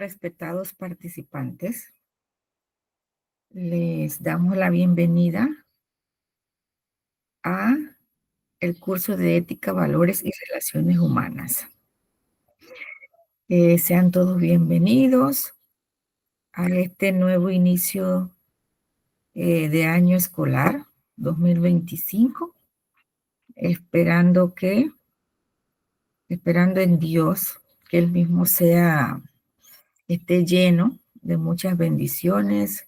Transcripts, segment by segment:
respetados participantes, les damos la bienvenida a el curso de Ética, Valores y Relaciones Humanas. Sean todos bienvenidos a este nuevo inicio de año escolar 2025, esperando en Dios que Él mismo esté lleno de muchas bendiciones,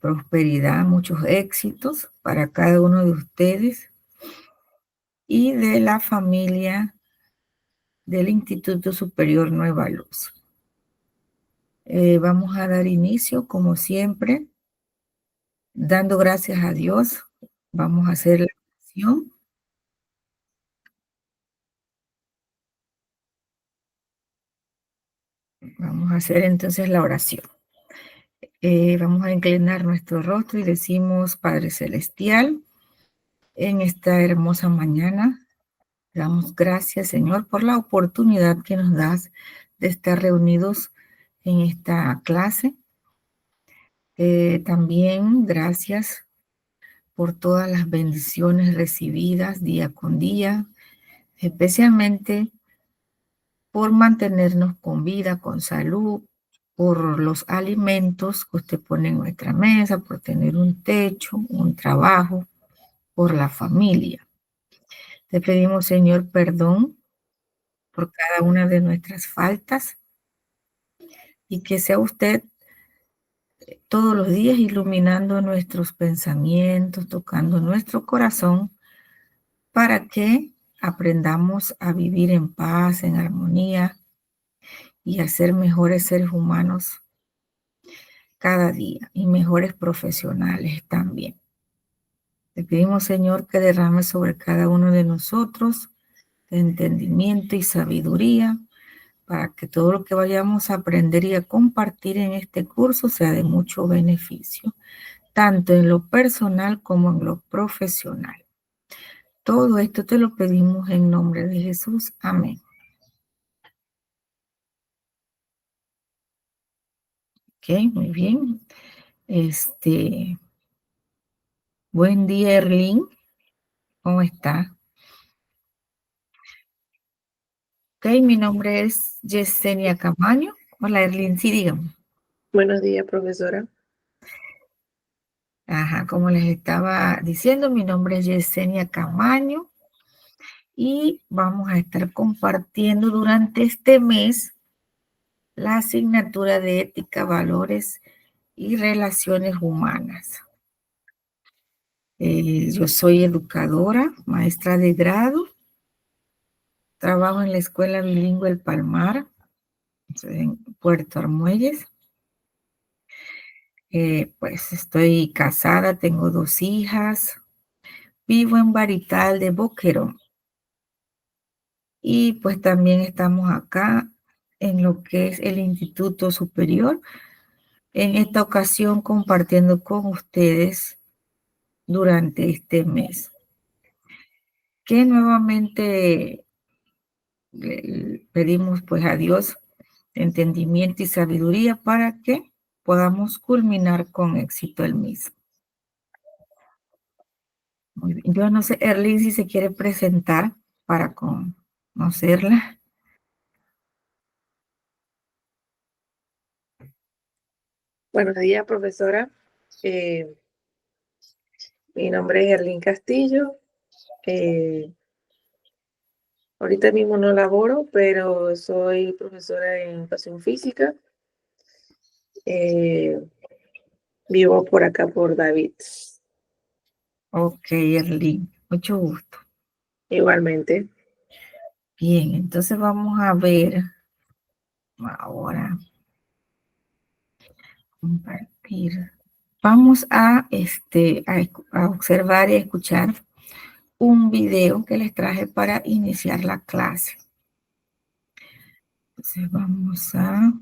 prosperidad, muchos éxitos para cada uno de ustedes y de la familia del Instituto Superior Nueva Luz. Vamos a dar inicio, como siempre, dando gracias a Dios. Vamos a hacer la oración. Vamos a hacer entonces la oración. Vamos a inclinar nuestro rostro y decimos: Padre Celestial, en esta hermosa mañana, damos gracias, Señor, por la oportunidad que nos das de estar reunidos en esta clase. También gracias por todas las bendiciones recibidas día con día, especialmente por mantenernos con vida, con salud, por los alimentos que usted pone en nuestra mesa, por tener un techo, un trabajo, por la familia. Te pedimos, Señor, perdón por cada una de nuestras faltas y que sea usted todos los días iluminando nuestros pensamientos, tocando nuestro corazón para que aprendamos a vivir en paz, en armonía y a ser mejores seres humanos cada día y mejores profesionales también. Te pedimos, Señor, que derrame sobre cada uno de nosotros entendimiento y sabiduría para que todo lo que vayamos a aprender y a compartir en este curso sea de mucho beneficio, tanto en lo personal como en lo profesional. Todo esto te lo pedimos en nombre de Jesús. Amén. Ok, muy bien. Buen día, Erlín. ¿Cómo está? Ok, mi nombre es Yesenia Camaño. Hola, Erlín, sí, dígame. Buenos días, profesora. Ajá, como les estaba diciendo, mi nombre es Yesenia Camaño y vamos a estar compartiendo durante este mes la asignatura de Ética, Valores y Relaciones Humanas. Yo soy educadora, maestra de grado, trabajo en la Escuela Bilingüe El Palmar, en Puerto Armuelles. Pues estoy casada, tengo 2 hijas, vivo en Barital de Boquerón. Y pues también estamos acá en lo que es el Instituto Superior, en esta ocasión compartiendo con ustedes durante este mes. Que nuevamente le pedimos pues a Dios entendimiento y sabiduría para que podamos culminar con éxito el mismo. Muy bien. Yo no sé, Erlín, si se quiere presentar para conocerla. Buenos días, profesora. Mi nombre es Erlín Castillo. Ahorita mismo no laboro, pero soy profesora en educación física. Vivo por acá, por David. Ok, Erlín, mucho gusto. Igualmente. Bien, entonces vamos a ver ahora, compartir. Vamos a observar y a escuchar un video que les traje para iniciar la clase. Entonces vamos a...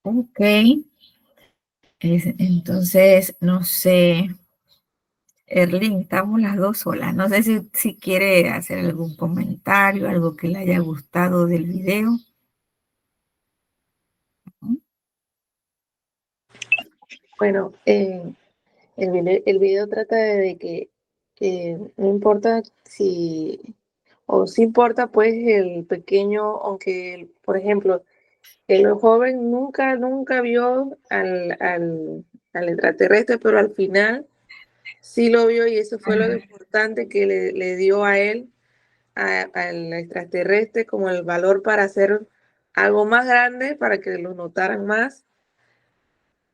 Ok. Entonces, no sé, Erlín, estamos las dos solas. No sé si quiere hacer algún comentario, algo que le haya gustado del video. Bueno, el video trata de que no importa si, o sí importa pues el pequeño, aunque, por ejemplo, el joven nunca vio al extraterrestre, pero al final sí lo vio y eso fue lo importante que le dio a él, al extraterrestre, como el valor para hacer algo más grande, para que lo notaran más.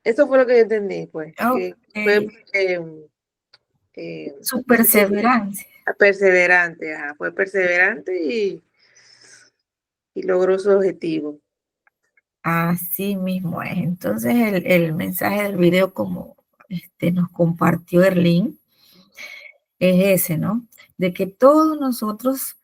Eso fue lo que yo entendí, pues, que fue Ok. Su sí fue perseverancia. perseverante, ajá, fue perseverante y logró su objetivo. Así mismo es. Entonces, el mensaje del video, como nos compartió Erlín, es ese, ¿no? De que todos nosotros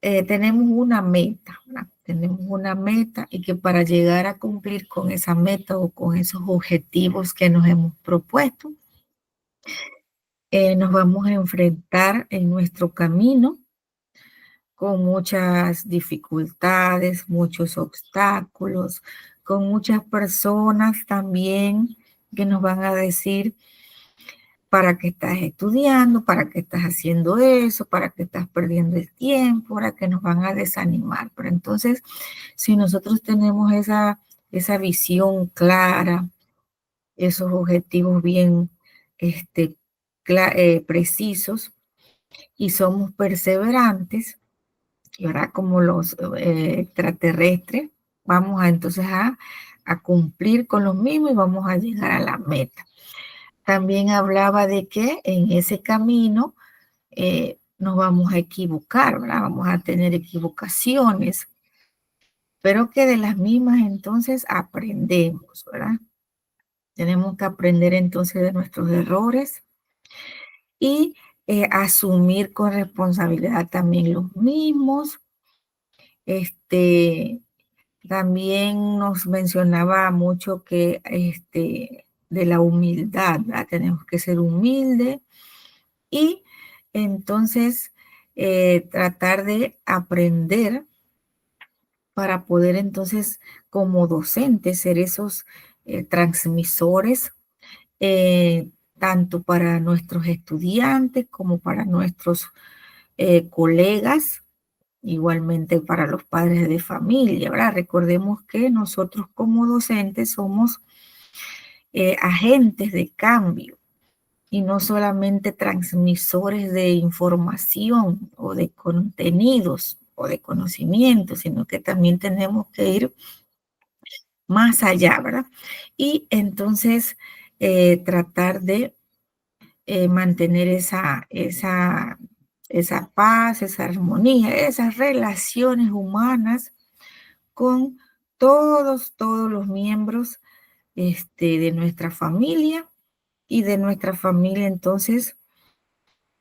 tenemos una meta, ¿verdad? Tenemos una meta y que para llegar a cumplir con esa meta o con esos objetivos que nos hemos propuesto, nos vamos a enfrentar en nuestro camino con muchas dificultades, muchos obstáculos, con muchas personas también que nos van a decir para qué estás estudiando, para qué estás haciendo eso, para qué estás perdiendo el tiempo, para que nos van a desanimar. Pero entonces, si nosotros tenemos esa visión clara, esos objetivos bien este, precisos y somos perseverantes, y ahora como los extraterrestres, vamos a entonces a cumplir con lo mismo y vamos a llegar a la meta. También hablaba de que en ese camino nos vamos a equivocar, ¿verdad? Vamos a tener equivocaciones, pero que de las mismas entonces aprendemos, ¿verdad? Tenemos que aprender entonces de nuestros errores y asumir con responsabilidad también los mismos. También nos mencionaba mucho que de la humildad, ¿verdad? Tenemos que ser humildes y entonces tratar de aprender para poder entonces como docentes ser esos transmisores, tanto para nuestros estudiantes como para nuestros colegas, igualmente para los padres de familia, ¿verdad? Recordemos que nosotros como docentes somos agentes de cambio y no solamente transmisores de información o de contenidos o de conocimientos, sino que también tenemos que ir más allá, ¿verdad? Y entonces tratar de mantener esa paz, esa armonía, esas relaciones humanas con todos los miembros de nuestra familia y de nuestra familia entonces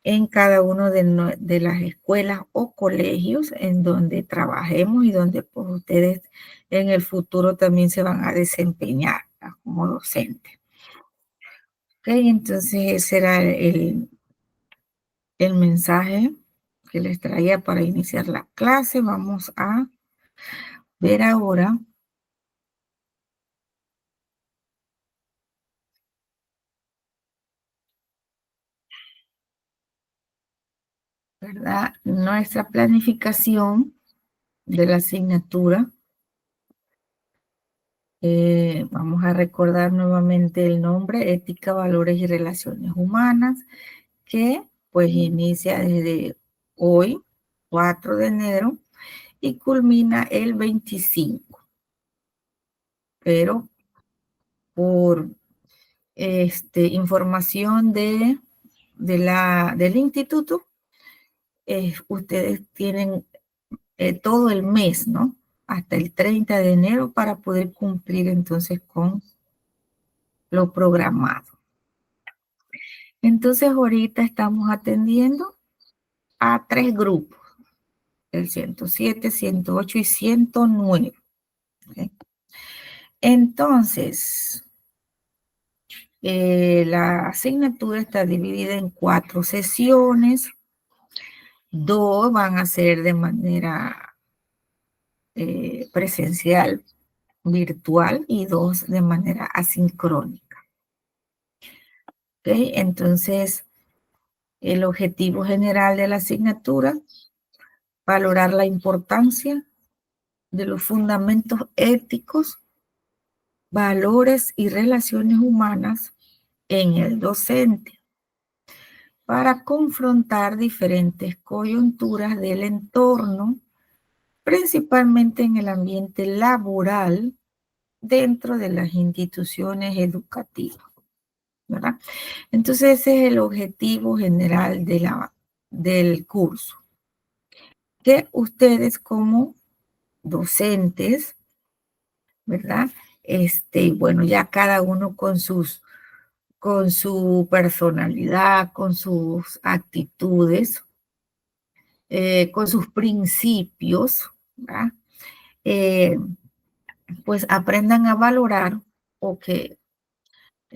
en cada uno de las escuelas o colegios en donde trabajemos y donde pues, ustedes en el futuro también se van a desempeñar, ¿verdad? Como docentes. Okay, entonces ese era el mensaje que les traía para iniciar la clase. Vamos a ver ahora, ¿verdad? Nuestra planificación de la asignatura. Vamos a recordar nuevamente el nombre, Ética, Valores y Relaciones Humanas, que pues inicia desde hoy, 4 de enero, y culmina el 25. Pero por información del instituto, ustedes tienen todo el mes, ¿no? Hasta el 30 de enero para poder cumplir entonces con lo programado. Entonces ahorita estamos atendiendo a 3 grupos, el 107, 108 y 109. ¿Okay? Entonces, la asignatura está dividida en 4 sesiones. 2 van a ser de manera presencial, virtual, y 2 de manera asincrónica. ¿Okay? Entonces, el objetivo general de la asignatura: valorar la importancia de los fundamentos éticos, valores y relaciones humanas en el docente, para confrontar diferentes coyunturas del entorno, principalmente en el ambiente laboral dentro de las instituciones educativas, ¿verdad? Entonces ese es el objetivo general del curso. Que ustedes como docentes, ¿verdad? Bueno, ya cada uno con su personalidad, con sus actitudes, con sus principios, ¿verdad? Pues aprendan a valorar, o que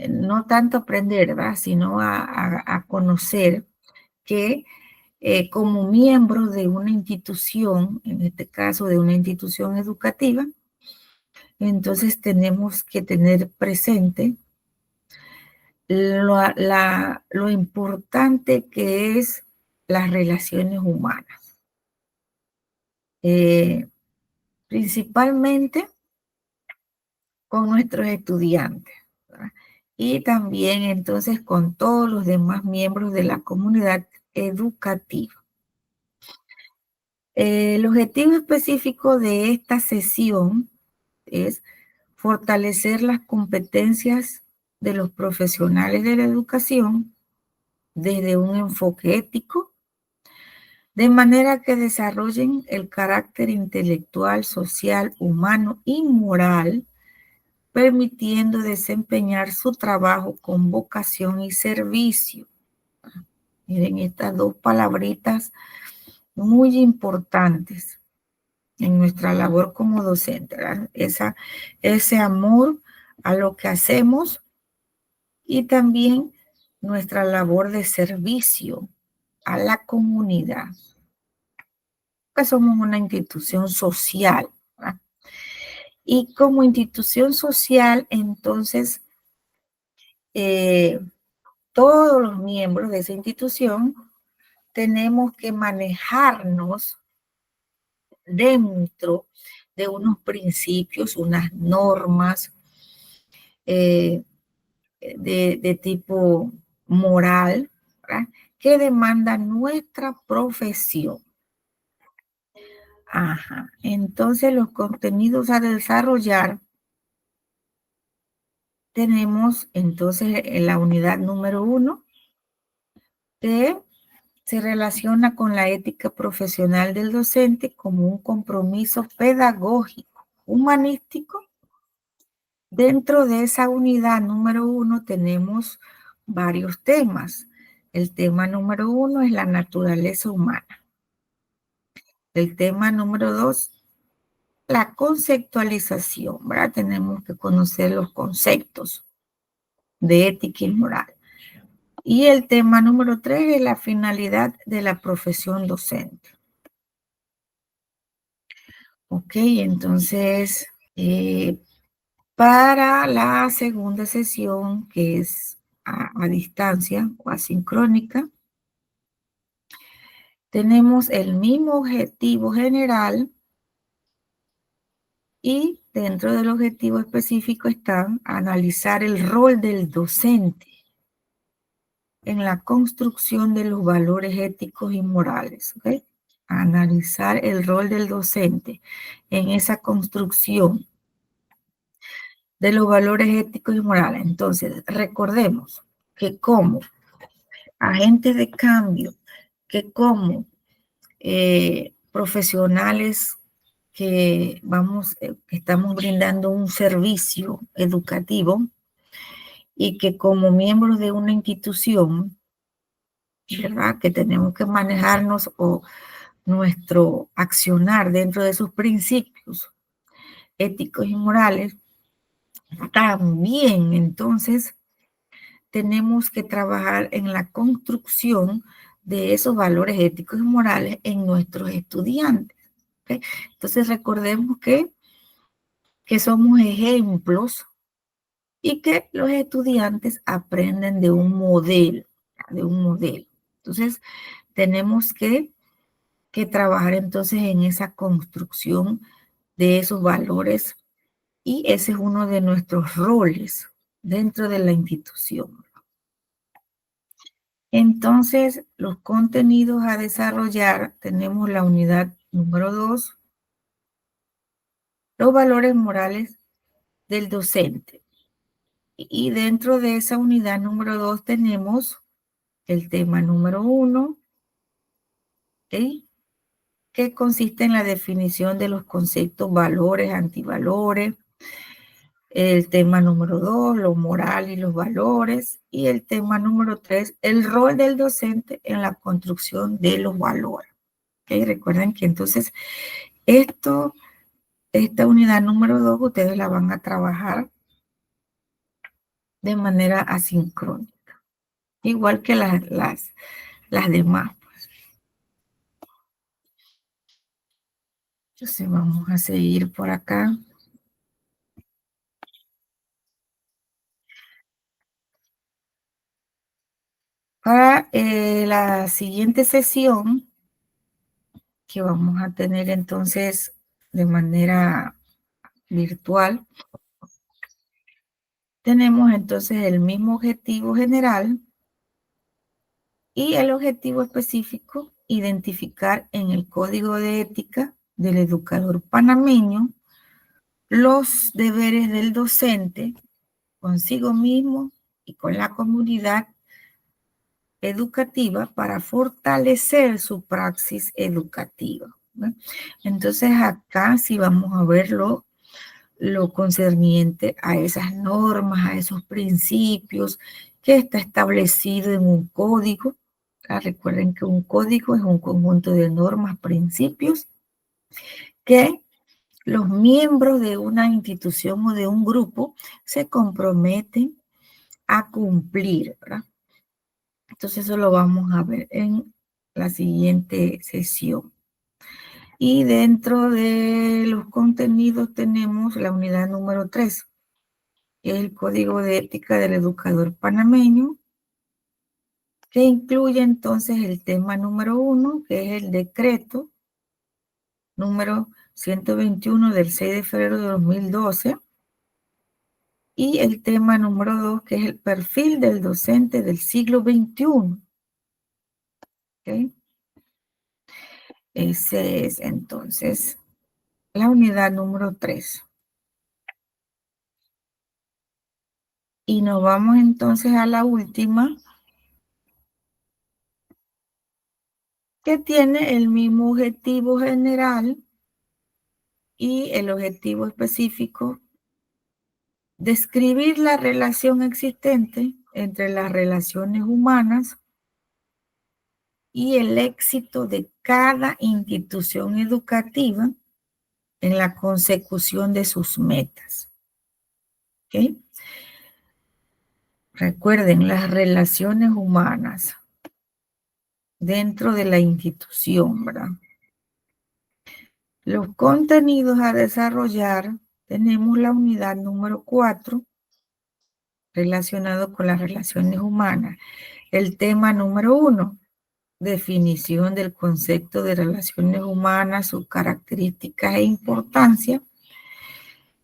no tanto aprender, ¿verdad? Sino a conocer que como miembros de una institución, en este caso de una institución educativa, entonces tenemos que tener presente lo importante que es las relaciones humanas. Principalmente con nuestros estudiantes, ¿verdad? Y también entonces con todos los demás miembros de la comunidad educativa. El objetivo específico de esta sesión es fortalecer las competencias de los profesionales de la educación desde un enfoque ético, de manera que desarrollen el carácter intelectual, social, humano y moral, permitiendo desempeñar su trabajo con vocación y servicio. Miren, estas 2 palabritas muy importantes en nuestra labor como docente, ¿verdad? Ese amor a lo que hacemos, y también nuestra labor de servicio a la comunidad, que somos una institución social, ¿verdad? Y como institución social, entonces, todos los miembros de esa institución tenemos que manejarnos dentro de unos principios, unas normas de tipo moral, ¿verdad?, que demanda nuestra profesión. Ajá. Entonces, los contenidos a desarrollar, tenemos entonces en la unidad número 1, que se relaciona con la ética profesional del docente como un compromiso pedagógico, humanístico. Dentro de esa unidad número 1 tenemos varios temas. El tema número 1 es la naturaleza humana. El tema número 2, la conceptualización, ¿verdad? Tenemos que conocer los conceptos de ética y moral. Y el tema número 3 es la finalidad de la profesión docente. Ok, entonces, para la segunda sesión, que es a distancia o asincrónica, tenemos el mismo objetivo general, y dentro del objetivo específico está analizar el rol del docente en la construcción de los valores éticos y morales. ¿Okay? Analizar el rol del docente en esa construcción de los valores éticos y morales. Entonces, recordemos que como agentes de cambio, que como profesionales que estamos brindando un servicio educativo, y que como miembros de una institución, ¿verdad?, que tenemos que manejarnos o nuestro accionar dentro de sus principios éticos y morales, También, entonces, tenemos que trabajar en la construcción de esos valores éticos y morales en nuestros estudiantes. ¿Okay? Entonces, recordemos que somos ejemplos y que los estudiantes aprenden de un modelo, de un modelo. Entonces, tenemos que trabajar entonces en esa construcción de esos valores y ese es uno de nuestros roles dentro de la institución. Entonces, los contenidos a desarrollar, tenemos la unidad número 2, los valores morales del docente. Y dentro de esa unidad número 2 tenemos el tema número 1, ¿okay? Que consiste en la definición de los conceptos valores, antivalores. El tema número 2, lo moral y los valores. Y el tema número 3, el rol del docente en la construcción de los valores. ¿Okay? Recuerden que entonces esta unidad número 2 ustedes la van a trabajar de manera asincrónica, igual que las demás. Entonces vamos a seguir por acá. Para la siguiente sesión, que vamos a tener entonces de manera virtual, tenemos entonces el mismo objetivo general y el objetivo específico, identificar en el código de ética del educador panameño los deberes del docente consigo mismo y con la comunidad educativa para fortalecer su praxis educativa, ¿no? Entonces acá sí vamos a ver lo concerniente a esas normas, a esos principios que está establecido en un código. Recuerden que un código es un conjunto de normas, principios que los miembros de una institución o de un grupo se comprometen a cumplir, ¿verdad? Entonces eso lo vamos a ver en la siguiente sesión. Y dentro de los contenidos tenemos la unidad número 3, que es el Código de Ética del Educador Panameño, que incluye entonces el tema número 1, que es el decreto número 121 del 6 de febrero de 2012, y el tema número 2, que es el perfil del docente del siglo XXI. ¿Okay? Ese es entonces la unidad número 3. Y nos vamos entonces a la última, que tiene el mismo objetivo general y el objetivo específico: describir la relación existente entre las relaciones humanas y el éxito de cada institución educativa en la consecución de sus metas. ¿Okay? Recuerden, las relaciones humanas dentro de la institución, ¿verdad? Los contenidos a desarrollar, tenemos la unidad número 4, relacionado con las relaciones humanas. El tema número 1, definición del concepto de relaciones humanas, sus características e importancia.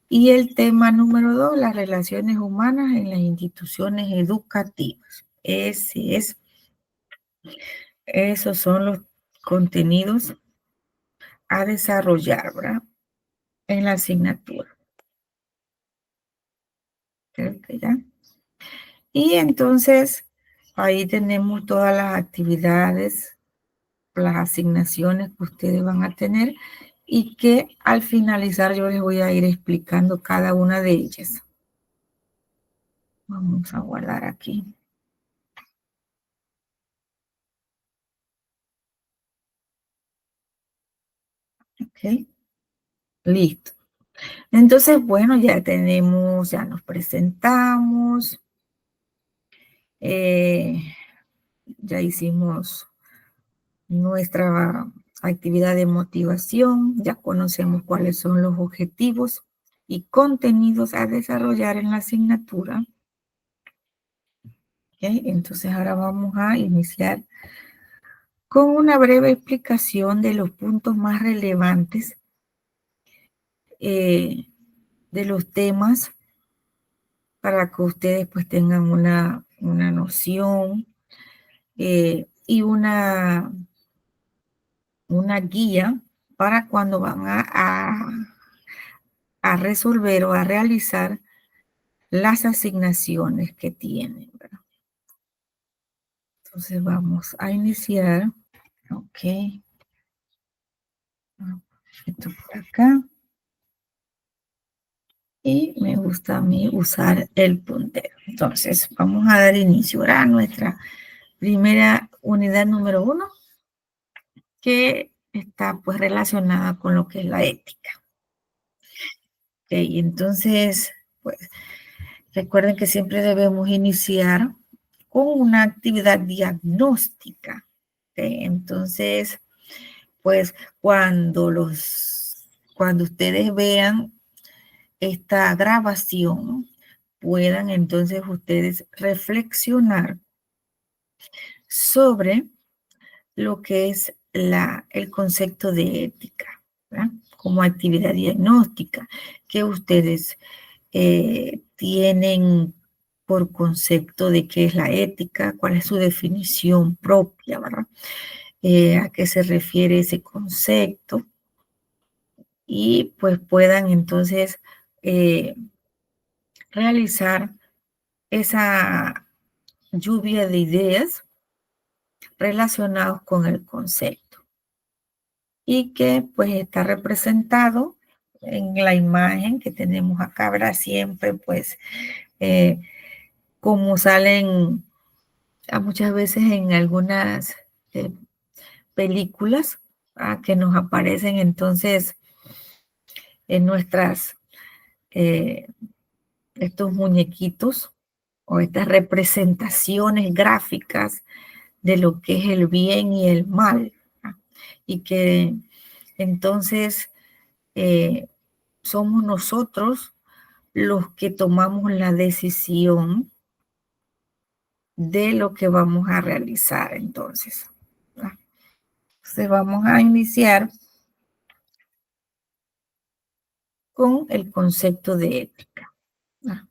Y el tema número 2, las relaciones humanas en las instituciones educativas. Esos son los contenidos a desarrollar, ¿verdad? En la asignatura. Creo que ya. Y entonces ahí tenemos todas las actividades, las asignaciones que ustedes van a tener y que al finalizar yo les voy a ir explicando cada una de ellas. Vamos a guardar aquí. Ok, listo. Entonces, bueno, ya nos presentamos, ya hicimos nuestra actividad de motivación, ya conocemos cuáles son los objetivos y contenidos a desarrollar en la asignatura. ¿Okay? Entonces ahora vamos a iniciar con una breve explicación de los puntos más relevantes de los temas para que ustedes pues tengan una noción y una guía para cuando van a resolver o a realizar las asignaciones que tienen, ¿verdad? Entonces vamos a iniciar. Ok. Esto por acá. Y me gusta a mí usar el puntero. Entonces vamos a dar inicio a nuestra primera unidad número 1, que está pues relacionada con lo que es la ética. Okay, entonces, pues recuerden que siempre debemos iniciar con una actividad diagnóstica. Okay, entonces, pues cuando ustedes vean esta grabación, puedan entonces ustedes reflexionar sobre lo que es el concepto de ética, ¿verdad? Como actividad diagnóstica, que ustedes tienen por concepto de qué es la ética, cuál es su definición propia, ¿verdad? A qué se refiere ese concepto y pues puedan entonces realizar esa lluvia de ideas relacionados con el concepto y que pues está representado en la imagen que tenemos acá, ¿verdad? Siempre pues como salen muchas veces en algunas películas que nos aparecen entonces en nuestras estos muñequitos o estas representaciones gráficas de lo que es el bien y el mal, ¿verdad? Y que entonces somos nosotros los que tomamos la decisión de lo que vamos a realizar entonces, ¿verdad? Entonces vamos a iniciar con el concepto de ética, ¿verdad?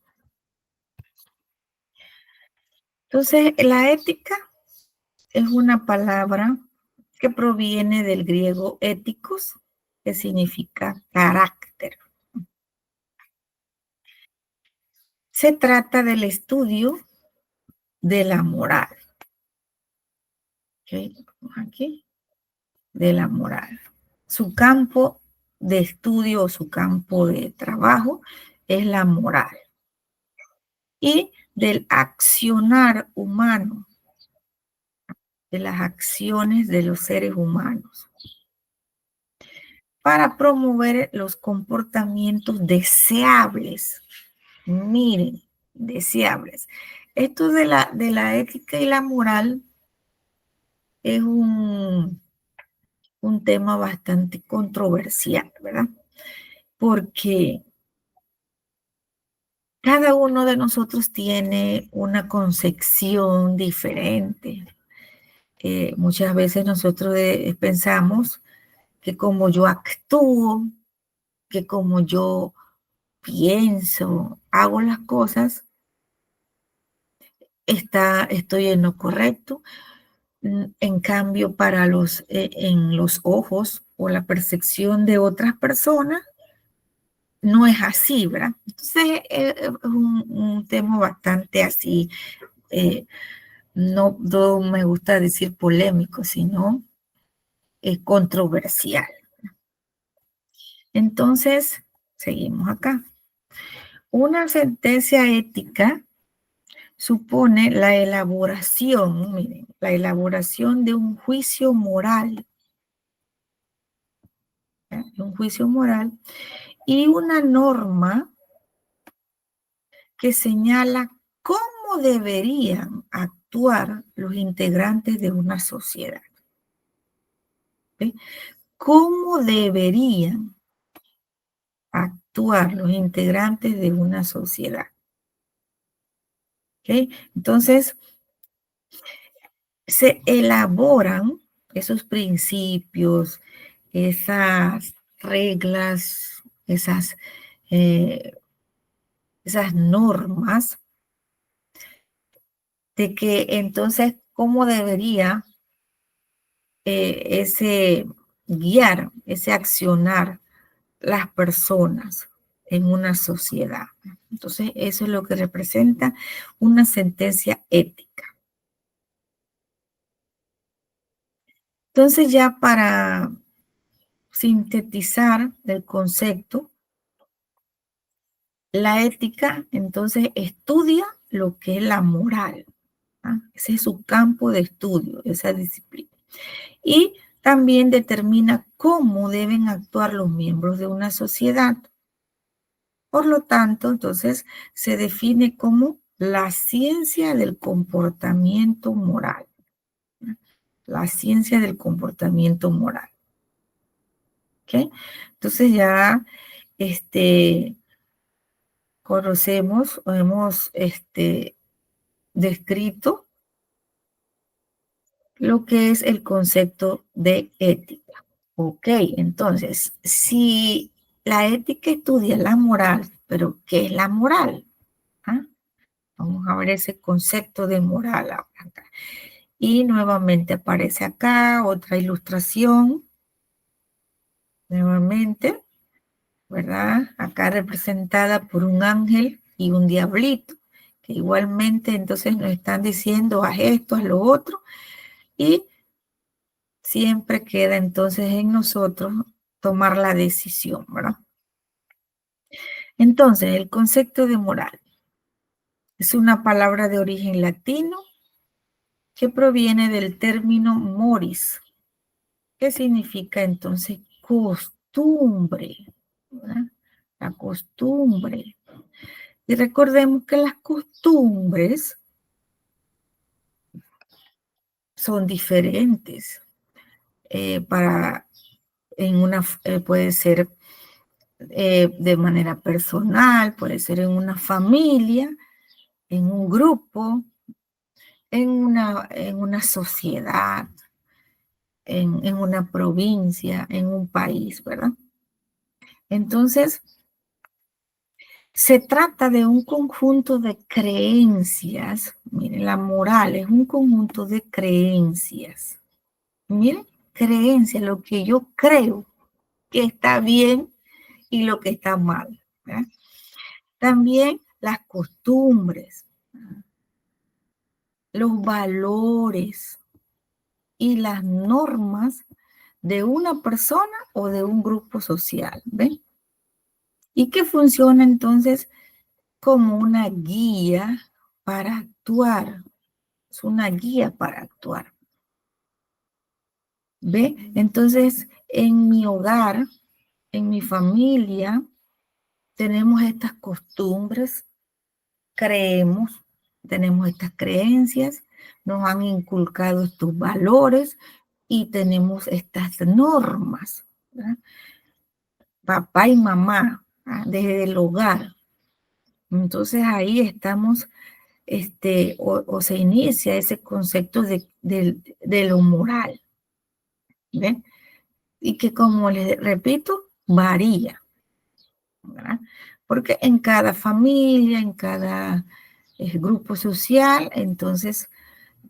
Entonces la ética es una palabra que proviene del griego éticos, que significa carácter. Se trata del estudio de la moral. ¿Okay? Aquí, de la moral. Su campo de estudio o su campo de trabajo es la moral. Y del accionar humano, de las acciones de los seres humanos, para promover los comportamientos deseables. Miren, deseables. Esto de la ética y la moral es un tema bastante controversial, ¿verdad? Porque cada uno de nosotros tiene una concepción diferente. Muchas veces nosotros pensamos que como yo actúo, que como yo pienso, hago las cosas, estoy en lo correcto. En cambio, en los ojos o la percepción de otras personas, no es así, ¿verdad? Entonces, es un tema bastante así, no me gusta decir polémico, sino controversial. Entonces, seguimos acá. Una sentencia ética supone la elaboración, miren, la elaboración de un juicio moral, ¿ya? Un juicio moral y una norma que señala cómo deberían actuar los integrantes de una sociedad. ¿Sí? ¿Cómo deberían actuar los integrantes de una sociedad? ¿Okay? Entonces, se elaboran esos principios, esas reglas, eh, esas normas de que entonces cómo debería ese guiar, ese accionar las personas en una sociedad. Entonces, eso es lo que representa una sentencia ética. Entonces, ya para sintetizar el concepto, la ética entonces estudia lo que es la moral. Ese es su campo de estudio, esa disciplina. Y también determina cómo deben actuar los miembros de una sociedad. Por lo tanto, entonces se define como la ciencia del comportamiento moral. La ciencia del comportamiento moral. ¿Okay? Entonces ya conocemos o hemos descrito lo que es el concepto de ética. Ok, entonces, si la ética estudia la moral, pero ¿qué es la moral? ¿Ah? Vamos a ver ese concepto de moral ahora acá. Y nuevamente aparece acá otra ilustración, nuevamente, ¿verdad? Acá representada por un ángel y un diablito, que igualmente entonces nos están diciendo haz esto, haz lo otro, y siempre queda entonces en nosotros tomar la decisión, ¿verdad? Entonces, el concepto de moral es una palabra de origen latino que proviene del término moris, que significa entonces costumbre, ¿verdad? La costumbre. Y recordemos que las costumbres son diferentes. Puede ser de manera personal, puede ser en una familia, en un grupo, en una sociedad, en una provincia, en un país, ¿verdad? Entonces, se trata de un conjunto de creencias. Miren, la moral es un conjunto de creencias. Miren, creencias, lo que yo creo que está bien y lo que está mal, ¿verdad? También las costumbres, los valores y las normas de una persona o de un grupo social, ¿ven? Y que funciona entonces como una guía para actuar. Es una guía para actuar. ¿Ve? Entonces, en mi hogar, en mi familia, tenemos estas costumbres, creemos, tenemos estas creencias, nos han inculcado estos valores y tenemos estas normas, ¿verdad? Papá y mamá, desde el hogar. Entonces ahí estamos, o se inicia ese concepto de lo moral, ¿ven? Y que como les repito, varía, ¿verdad? Porque en cada familia, en cada grupo social, entonces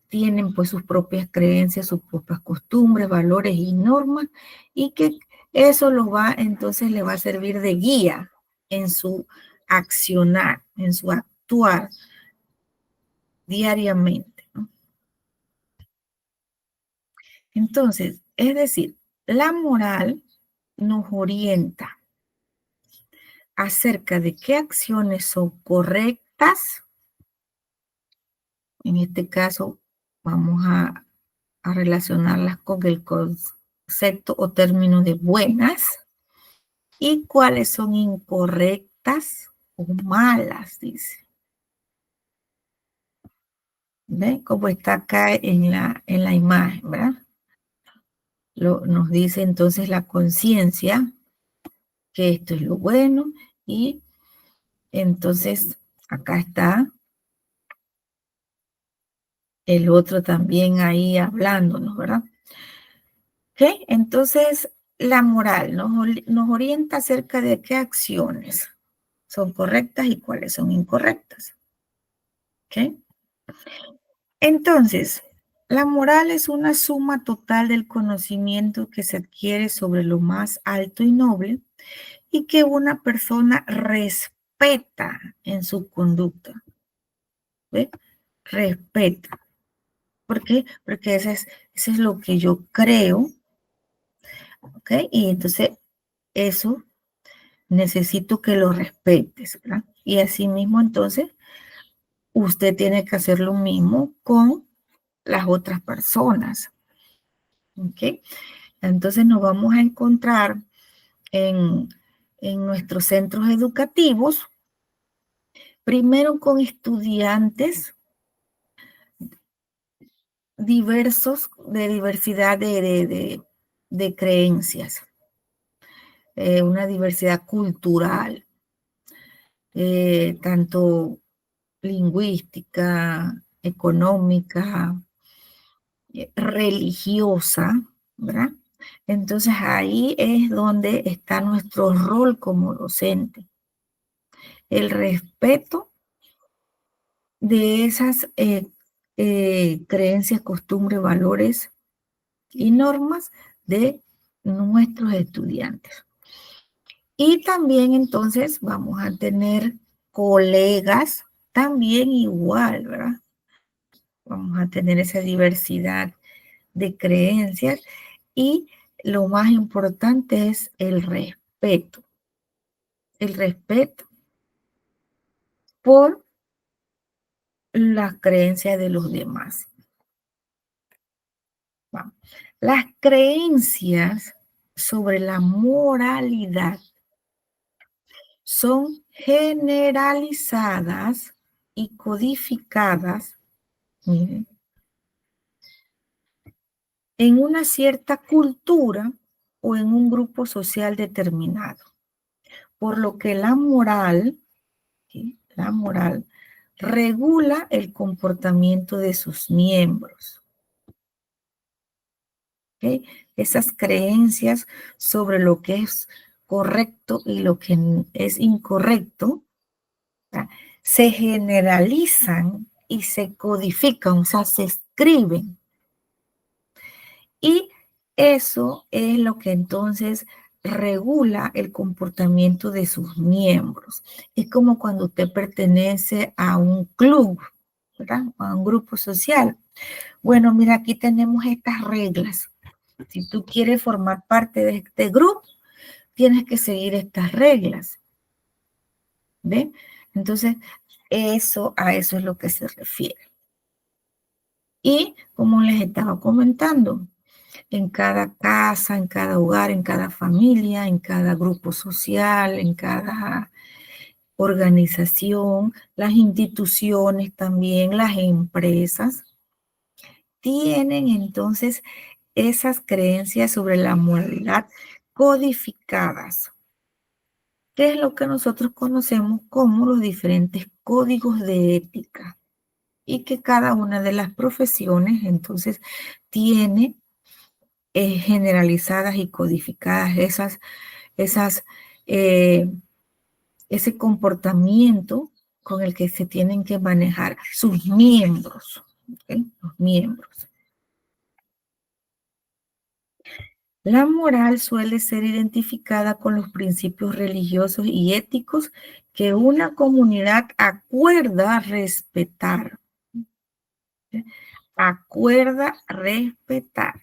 tienen pues sus propias creencias, sus propias costumbres, valores y normas, y que eso entonces le va a servir de guía en su accionar, en su actuar diariamente, ¿no? Entonces, es decir, la moral nos orienta acerca de qué acciones son correctas. En este caso, vamos a relacionarlas con el concepto o término de buenas, y cuáles son incorrectas o malas, dice. ¿Ven? Como está acá en la imagen, ¿verdad? Nos dice entonces la conciencia que esto es lo bueno y entonces acá está el otro también ahí hablándonos, ¿verdad? ¿Ok? Entonces la moral nos orienta acerca de qué acciones son correctas y cuáles son incorrectas. ¿Ok? Entonces, la moral es una suma total del conocimiento que se adquiere sobre lo más alto y noble y que una persona respeta en su conducta. ¿Ve? Respeta. ¿Por qué? Porque eso es lo que yo creo, ¿ok? Y entonces eso necesito que lo respetes, ¿verdad? Y asimismo entonces usted tiene que hacer lo mismo con las otras personas, ¿ok? Entonces nos vamos a encontrar en, en nuestros centros educativos, primero con estudiantes diversos, de diversidad de creencias, una diversidad cultural, tanto lingüística, económica, religiosa, ¿verdad? Entonces ahí es donde está nuestro rol como docente, el respeto de esas creencias, costumbres, valores y normas de nuestros estudiantes. Y también entonces vamos a tener colegas también igual, ¿verdad? Vamos a tener esa diversidad de creencias y lo más importante es el respeto por las creencias de los demás. Vamos. Las creencias sobre la moralidad son generalizadas y codificadas, miren, en una cierta cultura o en un grupo social determinado. Por lo que la moral, ¿sí? La moral regula el comportamiento de sus miembros. ¿Okay? Esas creencias sobre lo que es correcto y lo que es incorrecto, ¿verdad? Se generalizan y se codifican, o sea, se escriben. Y eso es lo que entonces regula el comportamiento de sus miembros. Es como cuando usted pertenece a un club, ¿verdad? A un grupo social. Bueno, mira, aquí tenemos estas reglas. Si tú quieres formar parte de este grupo, tienes que seguir estas reglas. ¿Ven? Entonces, a eso es lo que se refiere. Y como les estaba comentando, en cada casa, en cada hogar, en cada familia, en cada grupo social, en cada organización, las instituciones también, las empresas, tienen entonces esas creencias sobre la moralidad codificadas, que es lo que nosotros conocemos como los diferentes códigos de ética, y que cada una de las profesiones entonces tiene generalizadas y codificadas eh, ese comportamiento con el que se tienen que manejar sus miembros, ¿okay? Los miembros. La moral suele ser identificada con los principios religiosos y éticos que una comunidad acuerda respetar. ¿Okay? Acuerda respetar.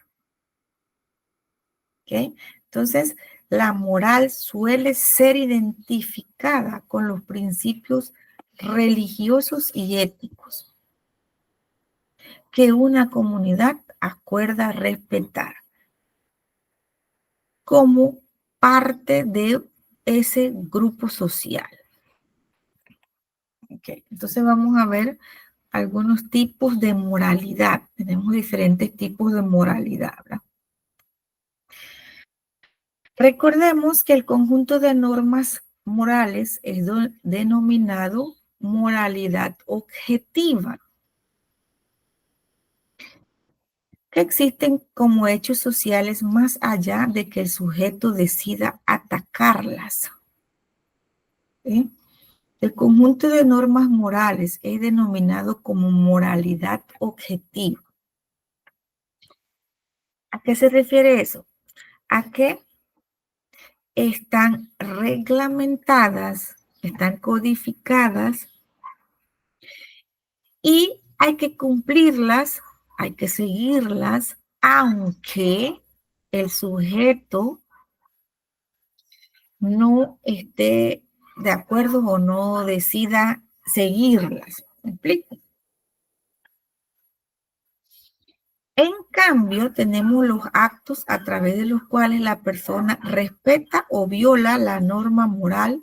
¿Okay? Entonces, la moral suele ser identificada con los principios religiosos y éticos que una comunidad acuerda respetar como parte de ese grupo social. Okay. Entonces vamos a ver algunos tipos de moralidad. Tenemos diferentes tipos de moralidad, ¿verdad? Recordemos que el conjunto de normas morales es denominado moralidad objetiva, que existen como hechos sociales más allá de que el sujeto decida atacarlas. ¿Sí? El conjunto de normas morales es denominado como moralidad objetiva. ¿A qué se refiere eso? A que están reglamentadas, están codificadas y hay que cumplirlas, hay que seguirlas, aunque el sujeto no esté de acuerdo o no decida seguirlas. ¿Me explico? En cambio, tenemos los actos a través de los cuales la persona respeta o viola la norma moral,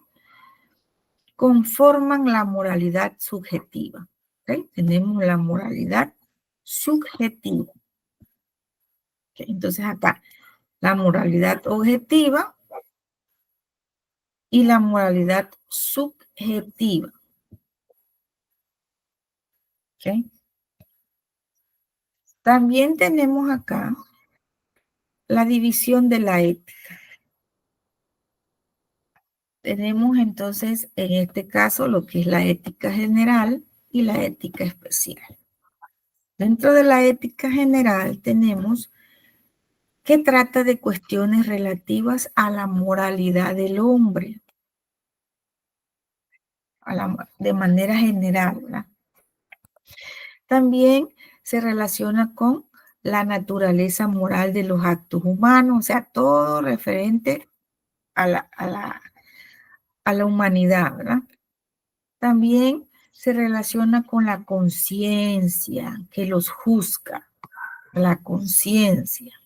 conforman la moralidad subjetiva. ¿Okay? Tenemos la moralidad subjetiva. ¿Okay? Entonces acá, la moralidad objetiva y la moralidad subjetiva. ¿Okay? También tenemos acá la división de la ética. Tenemos entonces en este caso lo que es la ética general y la ética especial. Dentro de la ética general tenemos que trata de cuestiones relativas a la moralidad del hombre, de manera general, ¿verdad? También se relaciona con la naturaleza moral de los actos humanos, o sea, todo referente a la humanidad, ¿verdad? También se relaciona con la conciencia que los juzga, la conciencia.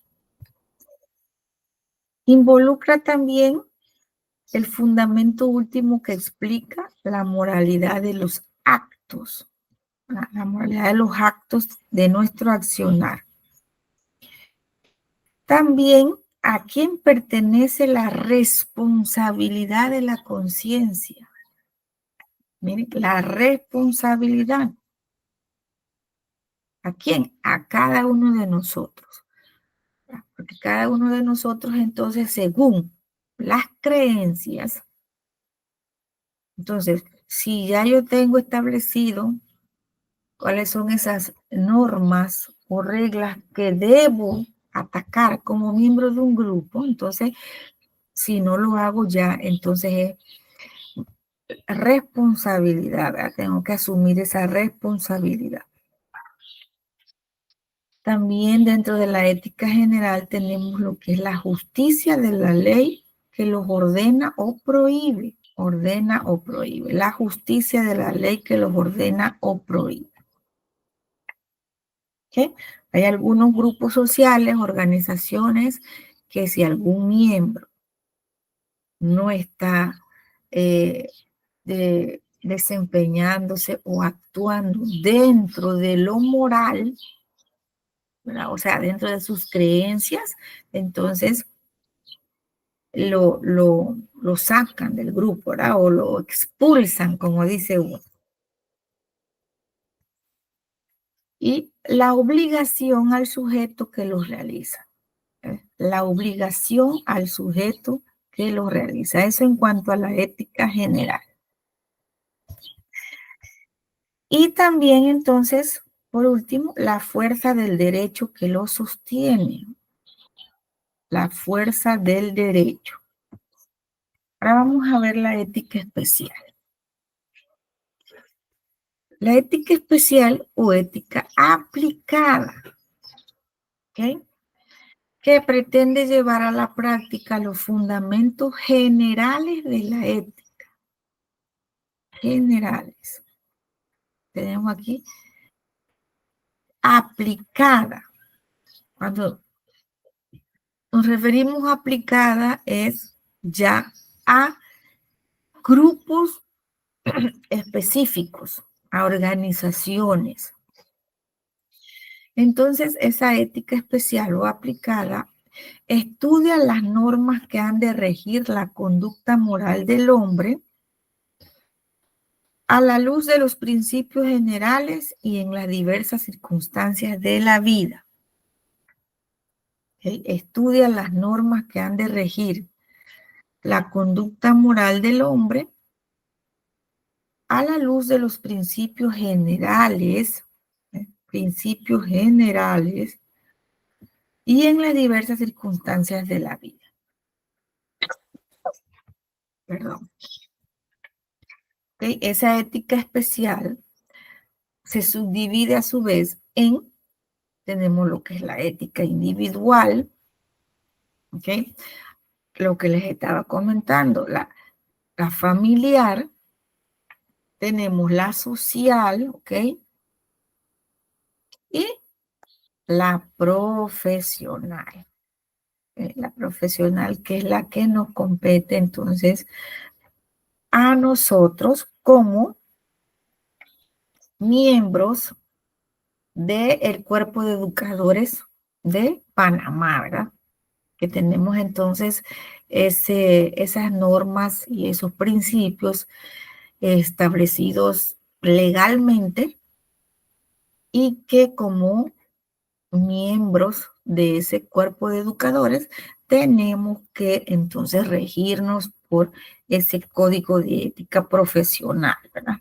Involucra también el fundamento último que explica la moralidad de los actos, la moralidad de los actos de nuestro accionar. También a quién pertenece la responsabilidad de la conciencia. Miren, la responsabilidad. ¿A quién? A cada uno de nosotros. Porque cada uno de nosotros entonces, según las creencias, entonces, si ya yo tengo establecido cuáles son esas normas o reglas que debo atacar como miembro de un grupo, entonces, si no lo hago ya, entonces es responsabilidad, ¿verdad? Tengo que asumir esa responsabilidad. También dentro de la ética general tenemos lo que es la justicia de la ley que los ordena o prohíbe. Ordena o prohíbe. La justicia de la ley que los ordena o prohíbe. ¿Okay? Hay algunos grupos sociales, organizaciones, que si algún miembro no está desempeñándose o actuando dentro de lo moral, ¿verdad? O sea, dentro de sus creencias, entonces lo sacan del grupo, ¿verdad? O lo expulsan, como dice uno. Y la obligación al sujeto que lo realiza. La obligación al sujeto que lo realiza. Eso en cuanto a la ética general. Y también entonces, por último, la fuerza del derecho que lo sostiene. La fuerza del derecho. Ahora vamos a ver la ética especial. La ética especial o ética aplicada, ¿ok? Que pretende llevar a la práctica los fundamentos generales de la ética. Generales. Tenemos aquí aplicada. Cuando nos referimos a aplicada es ya a grupos específicos, a organizaciones. Entonces, esa ética especial o aplicada estudia las normas que han de regir la conducta moral del hombre a la luz de los principios generales y en las diversas circunstancias de la vida. ¿Okay? Estudia las normas que han de regir la conducta moral del hombre a la luz de los principios generales, principios generales y en las diversas circunstancias de la vida. Perdón. ¿Okay? Esa ética especial se subdivide a su vez en, tenemos lo que es la ética individual, ¿ok? Lo que les estaba comentando, la familiar, tenemos la social, ¿ok? Y la profesional. La profesional, que es la que nos compete entonces a nosotros como miembros del cuerpo de educadores de Panamá, ¿verdad? Que tenemos entonces esas normas y esos principios establecidos legalmente y que como miembros de ese cuerpo de educadores tenemos que entonces regirnos por ese código de ética profesional, ¿verdad?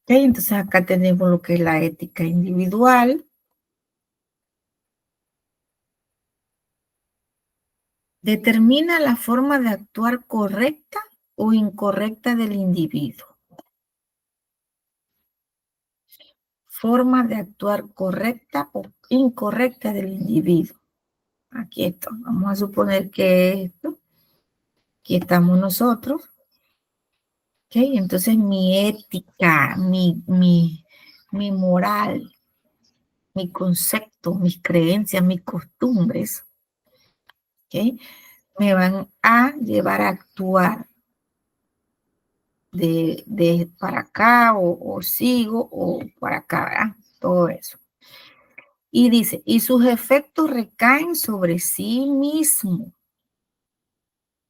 Okay, entonces acá tenemos lo que es la ética individual. Determina la forma de actuar correcta o incorrecta del individuo. Forma de actuar correcta o incorrecta del individuo. Aquí esto. Vamos a suponer que esto. Aquí estamos nosotros. ¿Ok? Entonces mi ética, mi moral, mi concepto, mis creencias, mis costumbres, ¿ok? Me van a llevar a actuar de para acá o sigo o para acá, ¿verdad? Todo eso. Y dice, y sus efectos recaen sobre sí mismo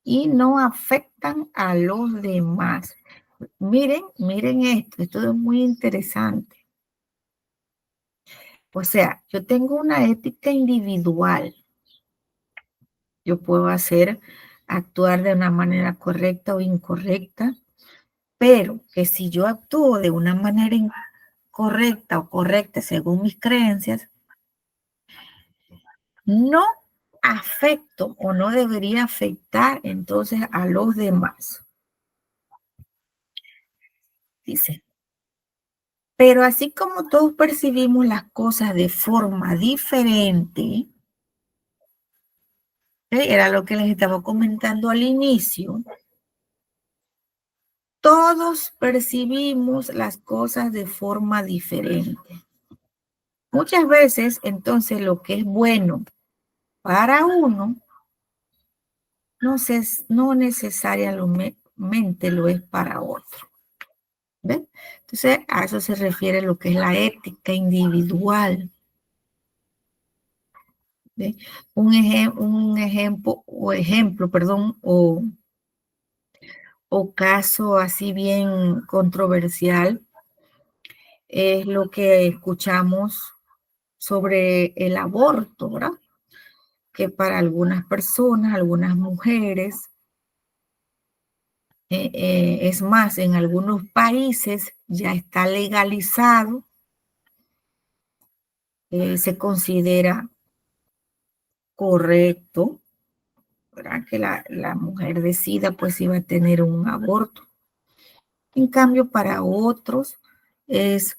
y no afectan a los demás. Miren esto es muy interesante. O sea, yo tengo una ética individual. Yo puedo actuar de una manera correcta o incorrecta, pero que si yo actúo de una manera incorrecta o correcta según mis creencias, no afecto o no debería afectar entonces a los demás. Dice, pero así como todos percibimos las cosas de forma diferente, era lo que les estaba comentando al inicio, todos percibimos las cosas de forma diferente. Muchas veces, entonces, lo que es bueno para uno, no necesariamente lo es para otro. ¿Ven? Entonces, a eso se refiere lo que es la ética individual. ¿Ven? Un ejemplo, perdón, o caso así bien controversial es lo que escuchamos sobre el aborto, ¿verdad? Que para algunas personas, algunas mujeres, es más, en algunos países ya está legalizado, se considera correcto, ¿verdad? Que la mujer decida pues si va a tener un aborto. En cambio, para otros es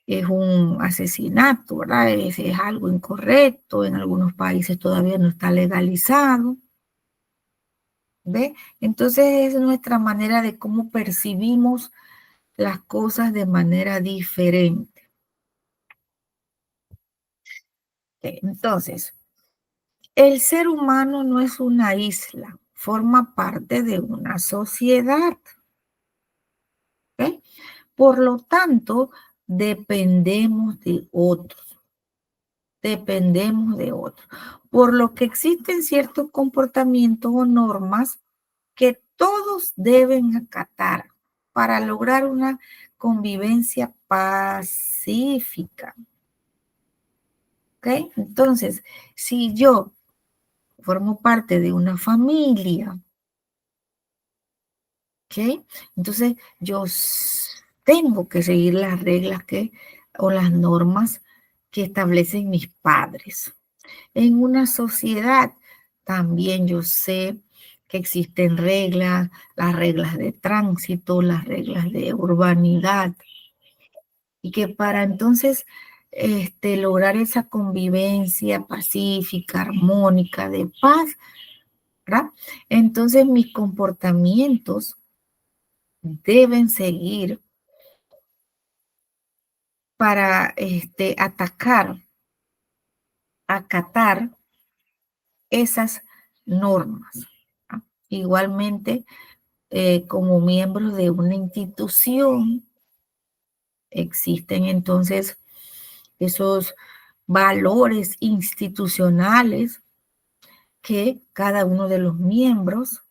un asesinato, ¿verdad? Es algo incorrecto, en algunos países todavía no está legalizado. ¿Ve? Entonces es nuestra manera de cómo percibimos las cosas de manera diferente. Entonces, El ser humano no es una isla, forma parte de una sociedad. ¿Ok? Por lo tanto, dependemos de otros, dependemos de otros. Por lo que existen ciertos comportamientos o normas que todos deben acatar para lograr una convivencia pacífica. ¿Ok? Entonces, si yo formo parte de una familia, ¿ok? Entonces yo tengo que seguir las reglas o las normas que establecen mis padres. En una sociedad también yo sé que existen reglas, las reglas de tránsito, las reglas de urbanidad, y que para entonces lograr esa convivencia pacífica, armónica, de paz, ¿verdad? Entonces mis comportamientos deben seguir para acatar esas normas. ¿Ah? Igualmente, como miembros de una institución, existen entonces esos valores institucionales que cada uno de los miembros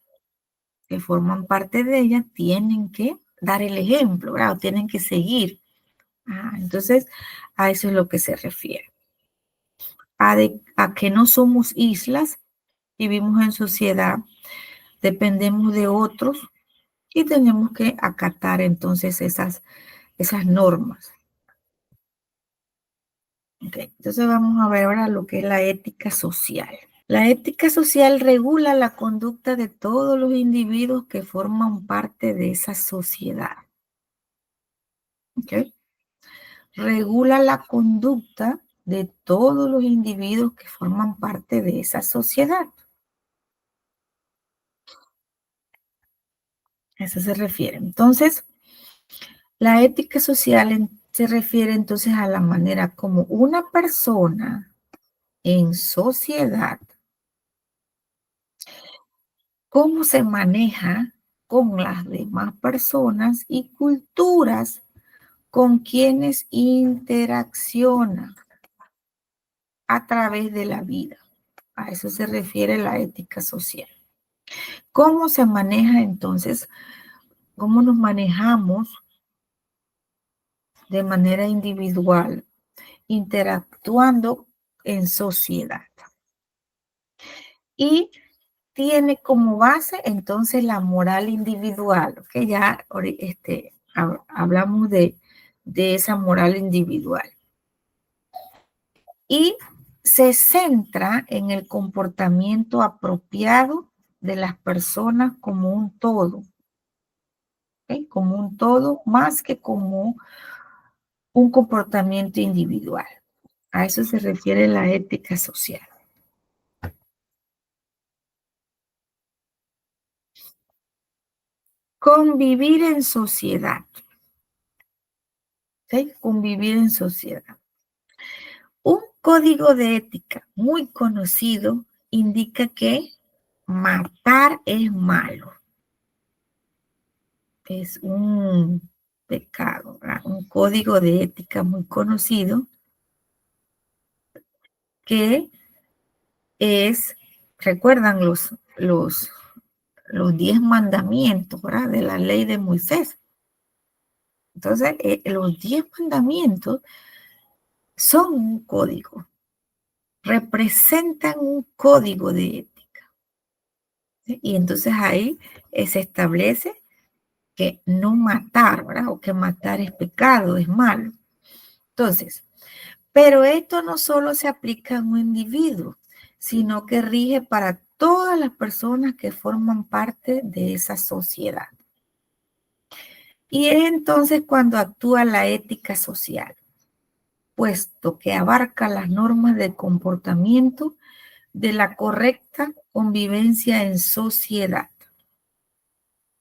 que forman parte de ella tienen que dar el ejemplo, ¿verdad? O tienen que seguir. Entonces, a eso es lo que se refiere. A que no somos islas, vivimos en sociedad, dependemos de otros y tenemos que acatar entonces esas normas. Okay. Entonces vamos a ver ahora lo que es la ética social. La ética social regula la conducta de todos los individuos que forman parte de esa sociedad. Okay. Regula la conducta de todos los individuos que forman parte de esa sociedad. A eso se refiere. Entonces, la ética social se refiere entonces a la manera como una persona en sociedad, cómo se maneja con las demás personas y culturas con quienes interacciona a través de la vida. A eso se refiere la ética social. ¿Cómo se maneja entonces? ¿Cómo nos manejamos de manera individual, interactuando en sociedad? Y tiene como base entonces la moral individual, que ya hablamos de esa moral individual. Y se centra en el comportamiento apropiado de las personas como un todo, ¿okay? Como un todo, más que como un comportamiento individual. A eso se refiere la ética social. Convivir en sociedad. ¿Sí? Convivir en sociedad. Un código de ética muy conocido indica que matar es malo. Es un pecado, ¿verdad? Un código de ética muy conocido que recuerdan los 10 mandamientos, ¿verdad? De la ley de Moisés. Entonces, los 10 mandamientos son un código, representan un código de ética. ¿Sí? Y entonces ahí se establece que no matar, ¿verdad? O que matar es pecado, es malo. Entonces, pero esto no solo se aplica a un individuo, sino que rige para todas las personas que forman parte de esa sociedad. Y es entonces cuando actúa la ética social, puesto que abarca las normas de comportamiento de la correcta convivencia en sociedad.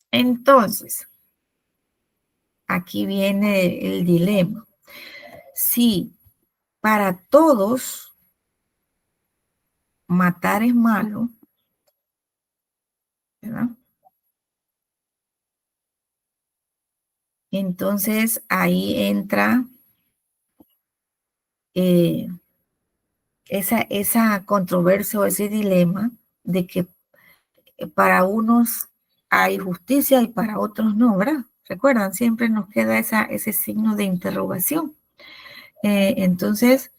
Entonces, aquí viene el dilema. Si para todos matar es malo, ¿verdad? Entonces ahí entra esa controversia o ese dilema de que para unos hay justicia y para otros no, ¿verdad? Recuerdan, siempre nos queda ese signo de interrogación. Entonces,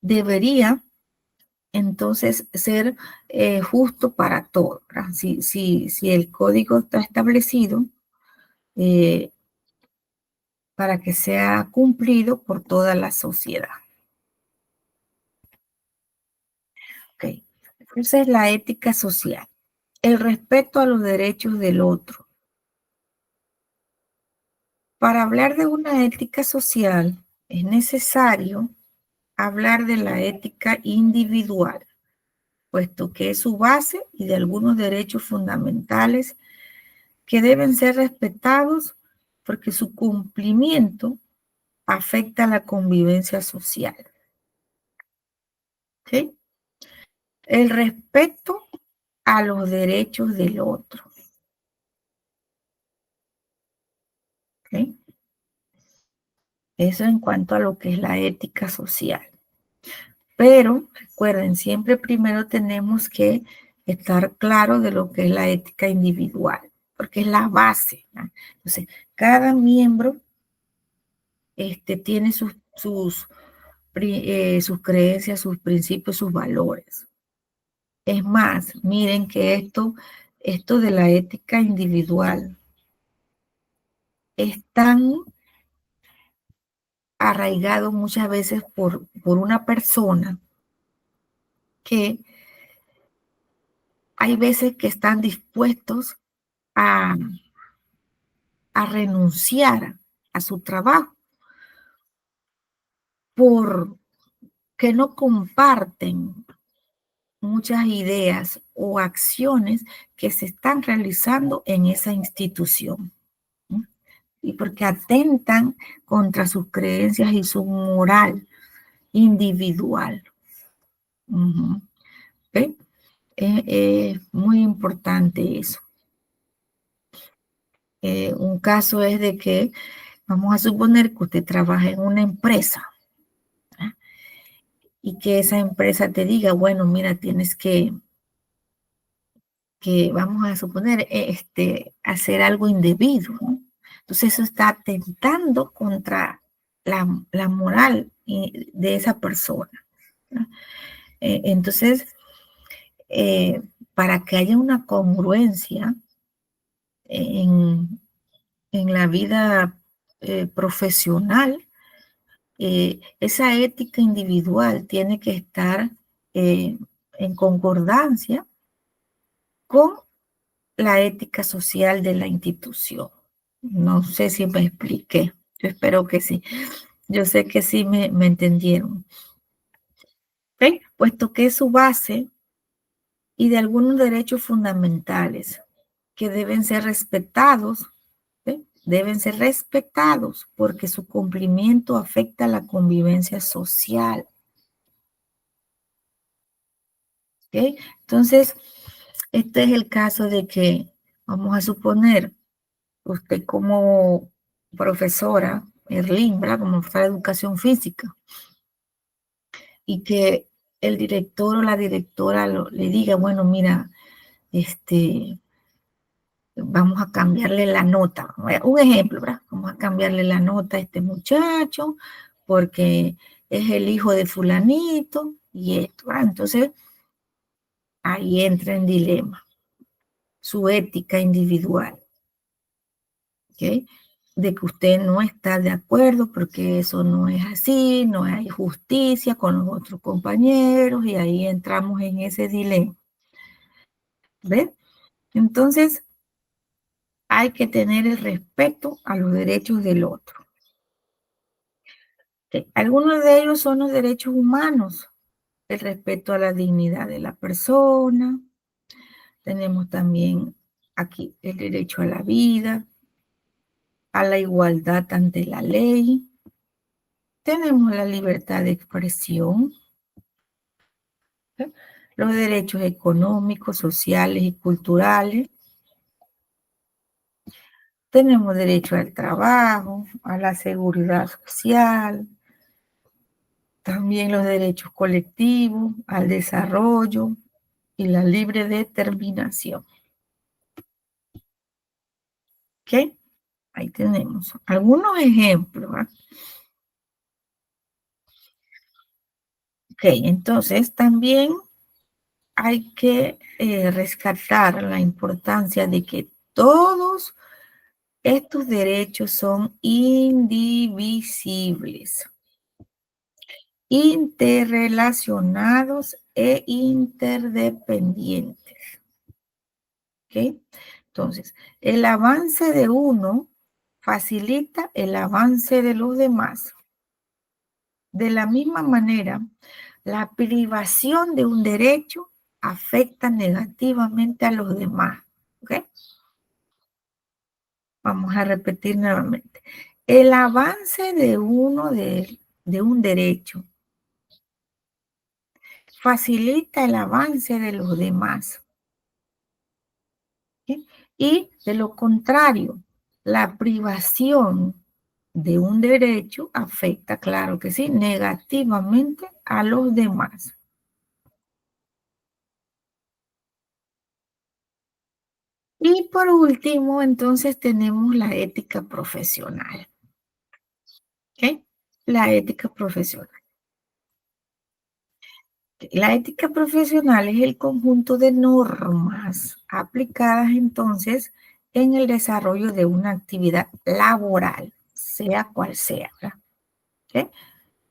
debería entonces ser justo para todos. Si el código está establecido eh, para que sea cumplido por toda la sociedad. Okay. Esa es la ética social. El respeto a los derechos del otro. Para hablar de una ética social es necesario hablar de la ética individual, puesto que es su base y de algunos derechos fundamentales que deben ser respetados porque su cumplimiento afecta a la convivencia social. ¿Sí? El respeto a los derechos del otro. ¿Sí? Eso en cuanto a lo que es la ética social. Pero recuerden, siempre primero tenemos que estar claro de lo que es la ética individual, porque es la base, ¿no? Entonces, cada miembro tiene sus creencias, sus principios, sus valores. Es más, miren que esto de la ética individual es tan arraigado muchas veces por una persona que hay veces que están dispuestos a renunciar a su trabajo porque no comparten muchas ideas o acciones que se están realizando en esa institución, ¿no? Y porque atentan contra sus creencias y su moral individual. Uh-huh. ¿Okay? Muy importante eso. Un caso es de que, vamos a suponer que usted trabaja en una empresa, ¿verdad? Y que esa empresa te diga, bueno, mira, tienes que vamos a suponer, hacer algo indebido, ¿no? Entonces eso está atentando contra la moral de esa persona, ¿no? Entonces, para que haya una congruencia en, en la vida profesional, esa ética individual tiene que estar en concordancia con la ética social de la institución. No sé si me expliqué. Yo espero que sí. Yo sé que sí me entendieron. ¿Ven? Puesto que es su base y de algunos derechos fundamentales que deben ser respetados, ¿ven? Deben ser respetados porque su cumplimiento afecta a la convivencia social. ¿Okay? Entonces, este es el caso de que, vamos a suponer, usted como profesora, Erlín, ¿verdad? Como profesora de educación física, y que el director o la directora le diga, bueno, mira, vamos a cambiarle la nota. Un ejemplo, ¿verdad? Vamos a cambiarle la nota a este muchacho porque es el hijo de fulanito y esto, ¿verdad? Entonces, ahí entra en dilema su ética individual. ¿Okay? De que usted no está de acuerdo porque eso no es así, no hay justicia con los otros compañeros y ahí entramos en ese dilema. ¿Ves? Entonces, hay que tener el respeto a los derechos del otro. ¿Okay? Algunos de ellos son los derechos humanos, el respeto a la dignidad de la persona. Tenemos también aquí el derecho a la vida, a la igualdad ante la ley. Tenemos la libertad de expresión, ¿sí? Los derechos económicos, sociales y culturales. Tenemos derecho al trabajo, a la seguridad social, también los derechos colectivos, al desarrollo y la libre determinación. ¿Ok? Ahí tenemos algunos ejemplos. ¿Ah? Ok, entonces también hay que rescatar la importancia de que todos estos derechos son indivisibles, interrelacionados e interdependientes. ¿Ok? Entonces, el avance de uno facilita el avance de los demás. De la misma manera, la privación de un derecho afecta negativamente a los demás. ¿Ok? Vamos a repetir nuevamente. El avance de de un derecho facilita el avance de los demás. ¿Sí? Y de lo contrario, la privación de un derecho afecta, claro que sí, negativamente a los demás. Y por último, entonces tenemos la ética profesional. ¿Ok? La ética profesional. La ética profesional es el conjunto de normas aplicadas entonces en el desarrollo de una actividad laboral, sea cual sea, ¿verdad? ¿Ok?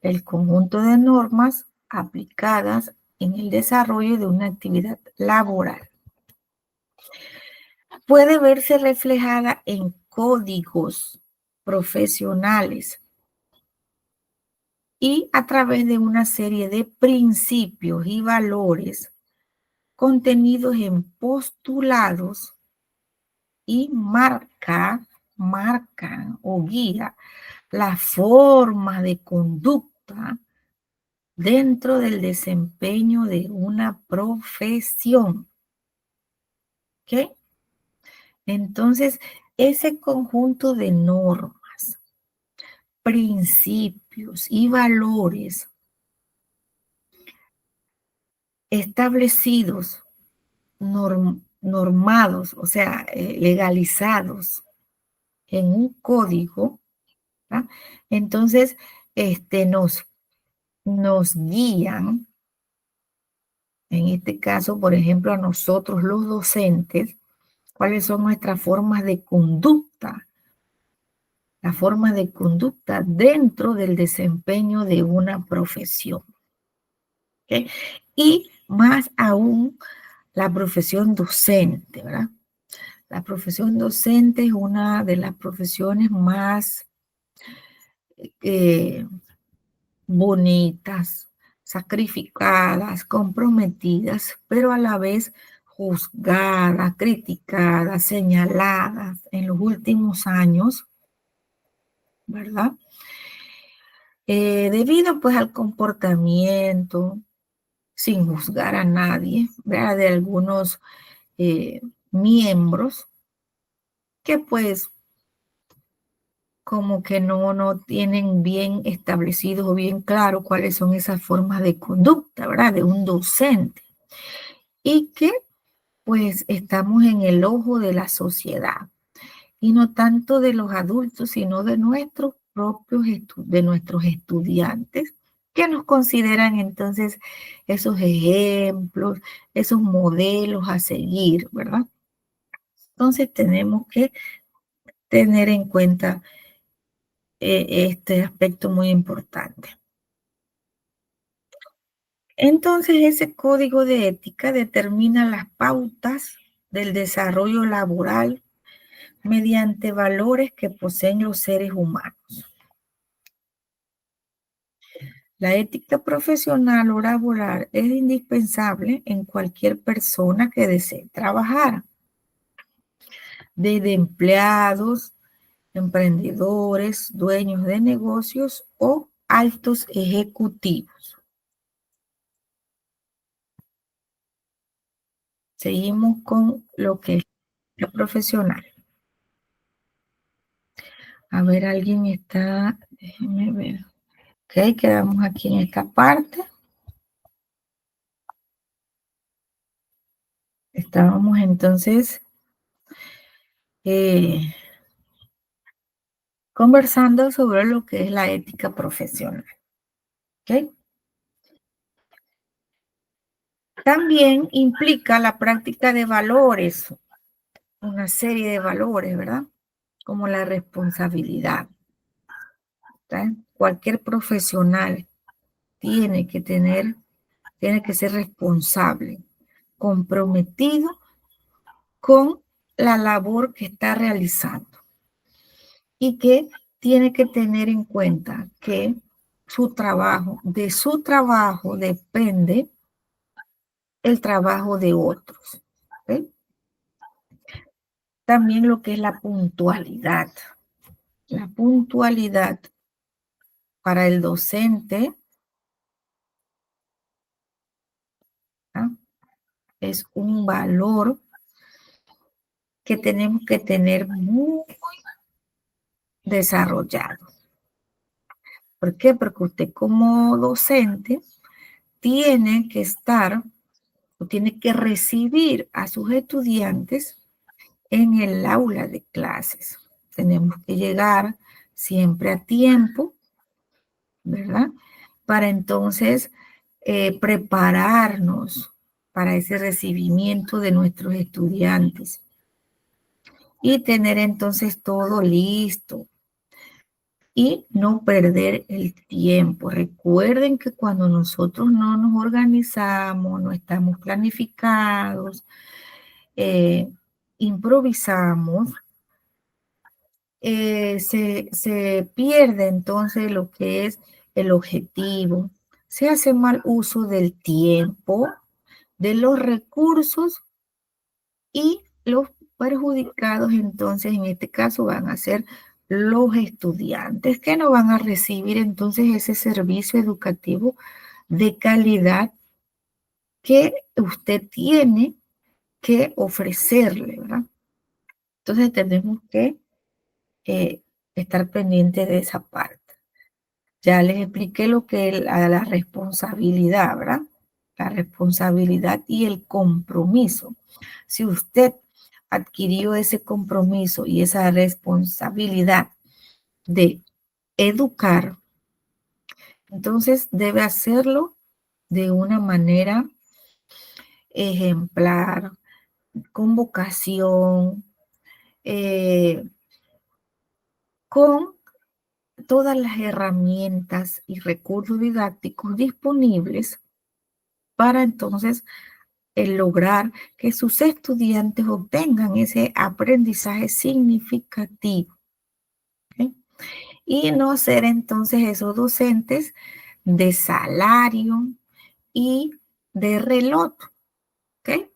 El conjunto de normas aplicadas en el desarrollo de una actividad laboral. Puede verse reflejada en códigos profesionales y a través de una serie de principios y valores contenidos en postulados y marcan o guía la forma de conducta dentro del desempeño de una profesión. ¿Ok? Entonces, ese conjunto de normas, principios y valores establecidos, normados, o sea, legalizados en un código, ¿verdad? Entonces, nos guían, en este caso, por ejemplo, a nosotros los docentes, cuáles son nuestras formas de conducta, la forma de conducta dentro del desempeño de una profesión. ¿Okay? Y más aún la profesión docente, ¿verdad? La profesión docente es una de las profesiones más eh, bonitas, sacrificadas, comprometidas, pero a la vez juzgadas, criticadas, señaladas en los últimos años, ¿verdad? Debido pues al comportamiento, sin juzgar a nadie, ¿verdad? De algunos miembros que pues como que no tienen bien establecidos o bien claro cuáles son esas formas de conducta, ¿verdad? De un docente. Y que pues estamos en el ojo de la sociedad y no tanto de los adultos, sino de nuestros propios de nuestros estudiantes que nos consideran entonces esos ejemplos, esos modelos a seguir, ¿verdad? Entonces tenemos que tener en cuenta este aspecto muy importante. Entonces, ese código de ética determina las pautas del desarrollo laboral mediante valores que poseen los seres humanos. La ética profesional o laboral es indispensable en cualquier persona que desee trabajar, desde empleados, emprendedores, dueños de negocios o altos ejecutivos. Seguimos con lo que es la profesional. A ver, alguien está, déjenme ver. Ok, quedamos aquí en esta parte. Estábamos entonces conversando sobre lo que es la ética profesional. ¿Ok? También implica la práctica de valores, una serie de valores, ¿verdad? Como la responsabilidad. ¿Okay? Cualquier profesional tiene que ser responsable, comprometido con la labor que está realizando y que tiene que tener en cuenta que de su trabajo depende el trabajo de otros. ¿Ok? También lo que es la puntualidad. La puntualidad para el docente, ¿ah?, es un valor que tenemos que tener muy desarrollado. ¿Por qué? Porque usted como docente tiene que estar o tiene que recibir a sus estudiantes en el aula de clases. Tenemos que llegar siempre a tiempo, ¿verdad? Para entonces prepararnos para ese recibimiento de nuestros estudiantes y tener entonces todo listo y no perder el tiempo. Recuerden que cuando nosotros no nos organizamos, no estamos planificados, improvisamos, se pierde entonces lo que es el objetivo. Se hace mal uso del tiempo, de los recursos y los perjudicados entonces en este caso van a ser los estudiantes que no van a recibir entonces ese servicio educativo de calidad que usted tiene que ofrecerle, ¿verdad? Entonces tenemos que estar pendientes de esa parte. Ya les expliqué lo que es la responsabilidad, ¿verdad? La responsabilidad y el compromiso. Si usted adquirió ese compromiso y esa responsabilidad de educar, entonces debe hacerlo de una manera ejemplar, con vocación, eh, con todas las herramientas y recursos didácticos disponibles para entonces lograr que sus estudiantes obtengan ese aprendizaje significativo. ¿Ok? Y no ser entonces esos docentes de salario y de reloj, ¿ok?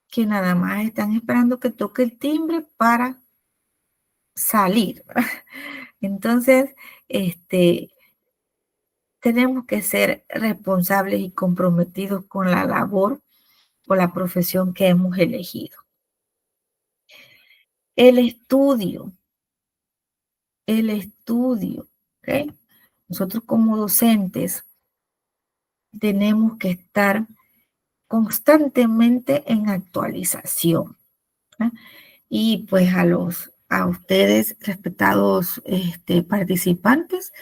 Que nada más están esperando que toque el timbre para salir. Entonces, tenemos que ser responsables y comprometidos con la labor o la profesión que hemos elegido. El estudio, ¿ok? Nosotros como docentes tenemos que estar constantemente en actualización, ¿verdad? Y pues a ustedes, respetados participantes,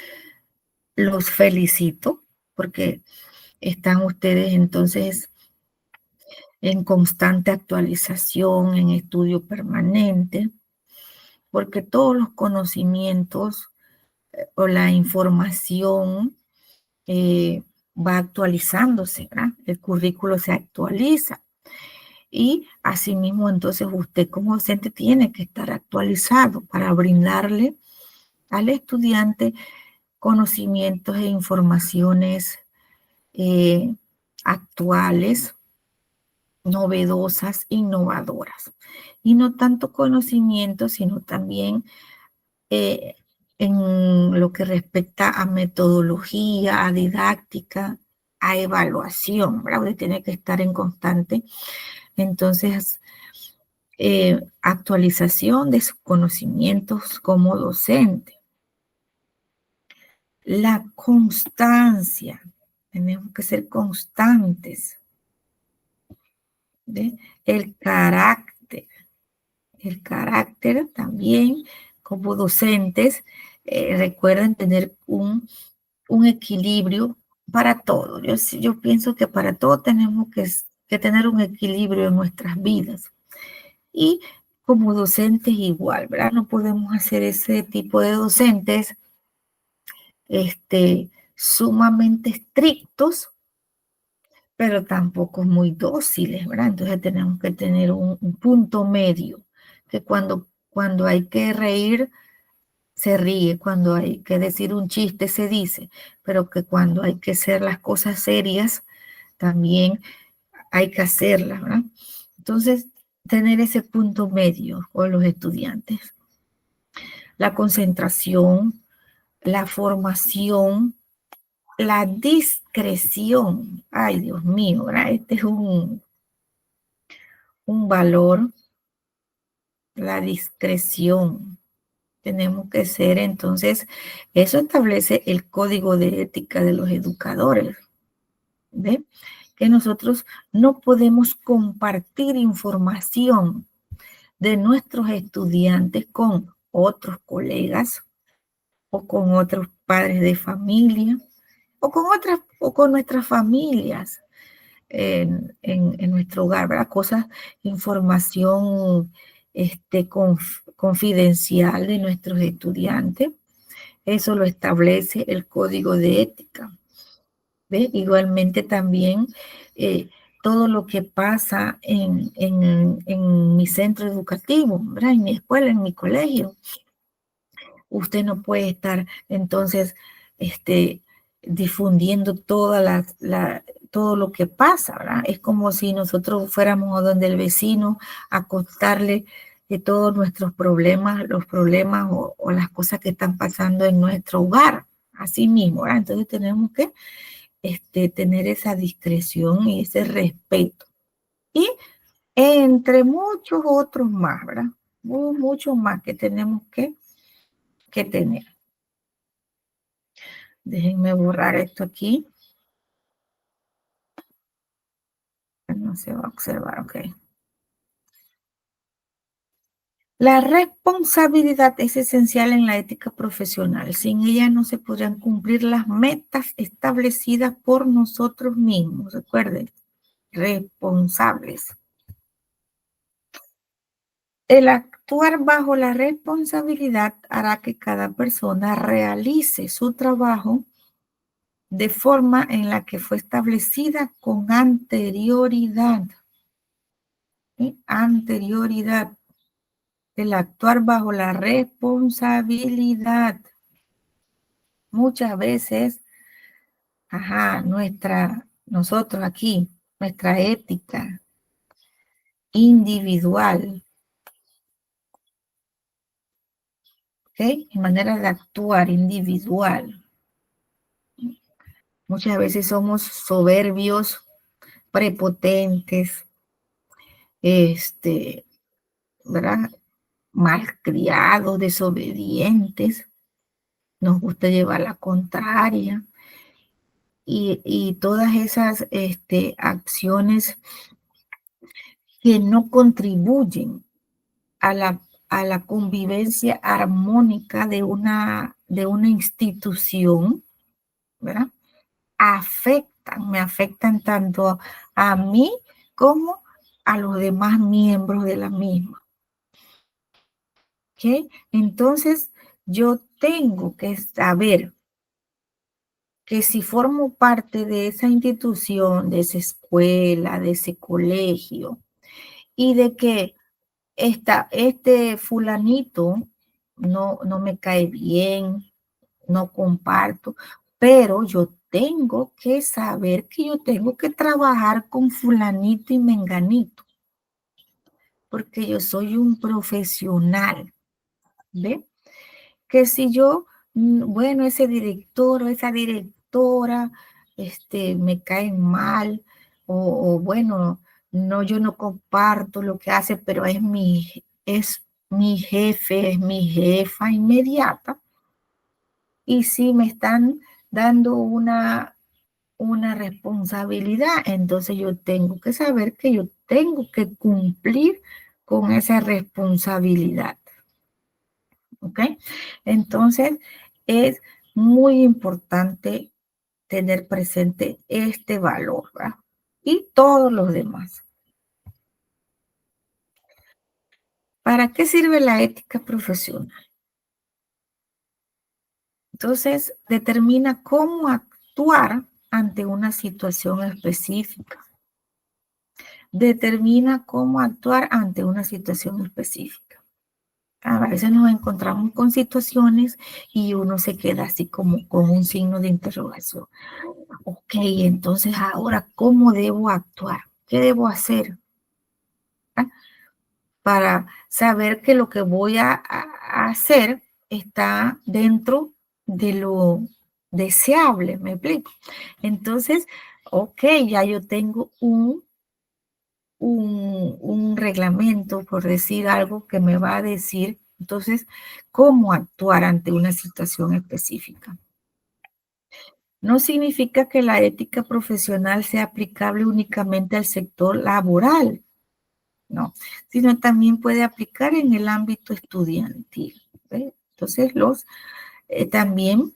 los felicito porque están ustedes entonces en constante actualización, en estudio permanente, porque todos los conocimientos o la información va actualizándose, ¿verdad? El currículo se actualiza y asimismo entonces usted como docente tiene que estar actualizado para brindarle al estudiante conocimientos e informaciones actuales, novedosas, innovadoras. Y no tanto conocimiento, sino también eh, en lo que respecta a metodología, a didáctica, a evaluación, ¿verdad? Usted tiene que estar en constante Entonces, actualización de sus conocimientos como docente. La constancia. Tenemos que ser constantes. ¿Ve? El carácter. El carácter también, como docentes, recuerden tener un equilibrio para todo. Yo pienso que para todo tenemos que tener un equilibrio en nuestras vidas. Y como docentes igual, ¿verdad? No podemos hacer ese tipo de docentes sumamente estrictos, pero tampoco muy dóciles, ¿verdad? Entonces tenemos que tener un punto medio, que cuando hay que reír, se ríe, cuando hay que decir un chiste, se dice, pero que cuando hay que hacer las cosas serias, también hay que hacerlas, ¿verdad? Entonces, tener ese punto medio con los estudiantes. La concentración, la formación, la discreción. Ay, Dios mío, ¿verdad? Este es un valor, la discreción. Tenemos que ser, entonces, eso establece el código de ética de los educadores. ¿Ve? Que nosotros no podemos compartir información de nuestros estudiantes con otros colegas o con otros padres de familia o con nuestras familias en nuestro hogar, ¿verdad? Cosas, información confidencial de nuestros estudiantes. Eso lo establece el código de ética. ¿Ve? Igualmente también todo lo que pasa en mi centro educativo, ¿verdad? En mi escuela, en mi colegio. Usted no puede estar entonces difundiendo todo lo que pasa, ¿verdad? Es como si nosotros fuéramos a donde el vecino a contarle de todos nuestros problemas, los problemas o las cosas que están pasando en nuestro hogar, así mismo, ¿verdad? Entonces tenemos que tener esa discreción y ese respeto. Y entre muchos otros más, ¿verdad? Muchos más que tenemos que tener. Déjenme borrar esto aquí. No se va a observar, ok. La responsabilidad es esencial en la ética profesional. Sin ella no se podrían cumplir las metas establecidas por nosotros mismos. Recuerden, responsables. El actuar bajo la responsabilidad hará que cada persona realice su trabajo de forma en la que fue establecida con anterioridad. ¿Sí? Anterioridad. El actuar bajo la responsabilidad. Muchas veces, nosotros aquí, nuestra ética individual, ¿ok? Mi manera de actuar individual. Muchas veces somos soberbios, prepotentes, ¿verdad? Malcriados, desobedientes, nos gusta llevar la contraria y todas esas acciones que no contribuyen a la convivencia armónica de una institución, ¿verdad? Me afectan tanto a mí como a los demás miembros de la misma. ¿Ok? Entonces, yo tengo que saber que si formo parte de esa institución, de esa escuela, de ese colegio, y de que este fulanito no me cae bien, no comparto, pero yo tengo que saber que yo tengo que trabajar con fulanito y menganito, porque yo soy un profesional, ¿ve? Que si yo, bueno, ese director o esa directora, me caen mal, o bueno, no, yo no comparto lo que hace, pero es mi jefe, es mi jefa inmediata. Y si me están dando una responsabilidad, entonces yo tengo que saber que yo tengo que cumplir con esa responsabilidad. ¿Ok? Entonces, es muy importante tener presente este valor, ¿verdad? Y todos los demás. ¿Para qué sirve la ética profesional? Entonces, determina cómo actuar ante una situación específica. Determina cómo actuar ante una situación específica. A veces nos encontramos con situaciones y uno se queda así como con un signo de interrogación. Ok, entonces ahora, ¿cómo debo actuar? ¿Qué debo hacer? ¿Ah? Para saber que lo que voy a hacer está dentro de lo deseable, ¿me explico? Entonces, ok, ya yo tengo un reglamento, por decir algo, que me va a decir, entonces, cómo actuar ante una situación específica. No significa que la ética profesional sea aplicable únicamente al sector laboral, no, sino también puede aplicar en el ámbito estudiantil. ¿Ve? Entonces, también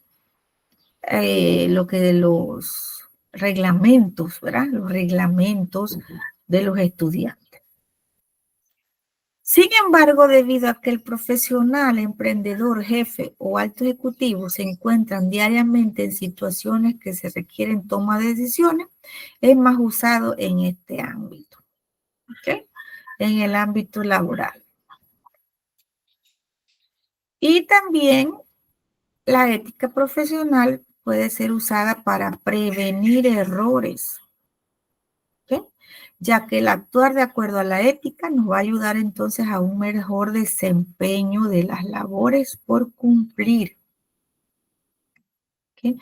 lo que de los reglamentos, ¿verdad? Los reglamentos de los estudiantes. Sin embargo, debido a que el profesional, emprendedor, jefe o alto ejecutivo se encuentran diariamente en situaciones que se requieren toma de decisiones, es más usado en este ámbito, ¿ok? En el ámbito laboral. Y también la ética profesional puede ser usada para prevenir errores, ¿ok? Ya que el actuar de acuerdo a la ética nos va a ayudar entonces a un mejor desempeño de las labores por cumplir. ¿Ok?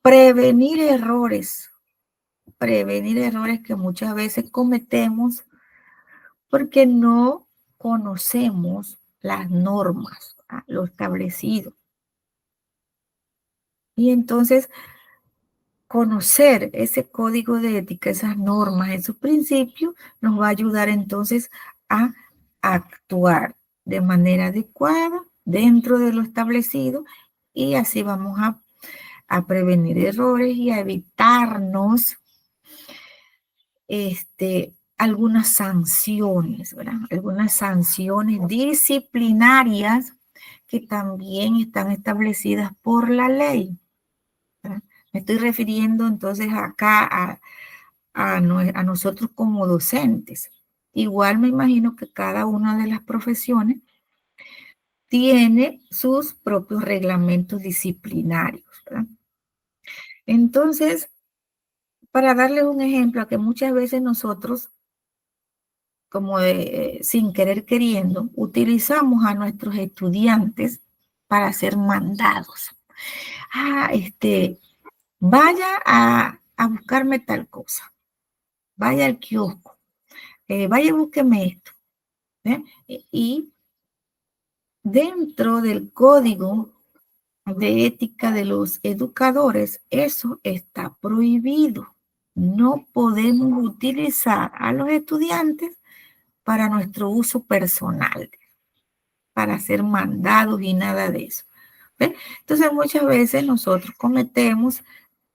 Prevenir errores que muchas veces cometemos porque no conocemos las normas, lo establecido. Y entonces conocer ese código de ética, esas normas, esos principios, nos va a ayudar entonces a actuar de manera adecuada dentro de lo establecido y así vamos a prevenir errores y a evitarnos algunas sanciones, ¿verdad? Algunas sanciones disciplinarias que también están establecidas por la ley. ¿Verdad? Me estoy refiriendo entonces acá a nosotros como docentes. Igual me imagino que cada una de las profesiones tiene sus propios reglamentos disciplinarios, ¿verdad? Entonces, para darles un ejemplo, a que muchas veces nosotros, como sin querer queriendo, utilizamos a nuestros estudiantes para ser mandados. Vaya a buscarme tal cosa, vaya al kiosco, vaya y búsqueme esto. ¿Eh? Y dentro del código de ética de los educadores, eso está prohibido. No podemos utilizar a los estudiantes para nuestro uso personal, para ser mandados y nada de eso. ¿Ve? Entonces muchas veces nosotros cometemos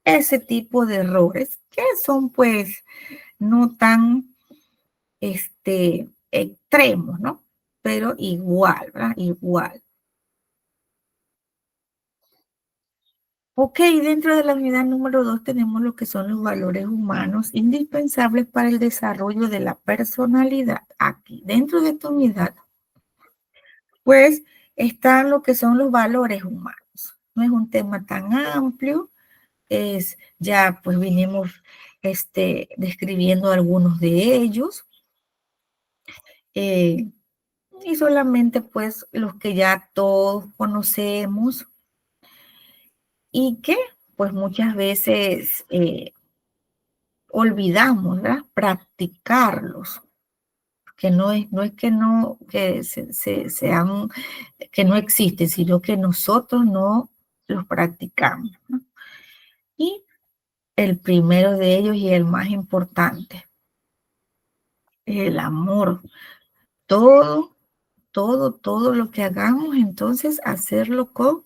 ese tipo de errores que son pues no tan extremos, ¿no? Pero igual, ¿verdad? Igual. Ok, dentro de la unidad número 2 tenemos lo que son los valores humanos indispensables para el desarrollo de la personalidad. Aquí, dentro de esta unidad, pues están lo que son los valores humanos. No es un tema tan amplio, ya pues vinimos describiendo algunos de ellos. Y solamente pues los que ya todos conocemos y que pues muchas veces olvidamos, ¿verdad? Practicarlos. Que no es que no, que sean, que no existen, sino que nosotros no los practicamos, ¿no? Y el primero de ellos y el más importante, el amor. Todo, todo lo que hagamos, entonces hacerlo con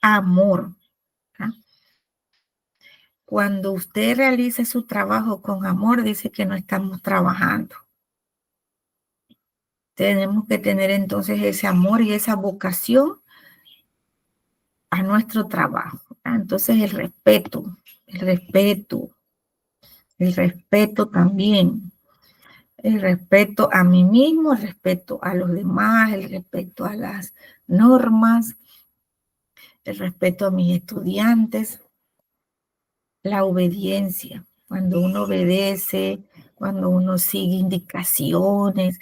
amor, ¿no? Cuando usted realice su trabajo con amor, dice que no estamos trabajando. Tenemos que tener entonces ese amor y esa vocación a nuestro trabajo, ¿no? Entonces el respeto, el respeto también, el respeto a mí mismo, el respeto a los demás, el respeto a las normas, el respeto a mis estudiantes, la obediencia. Cuando uno obedece, cuando uno sigue indicaciones,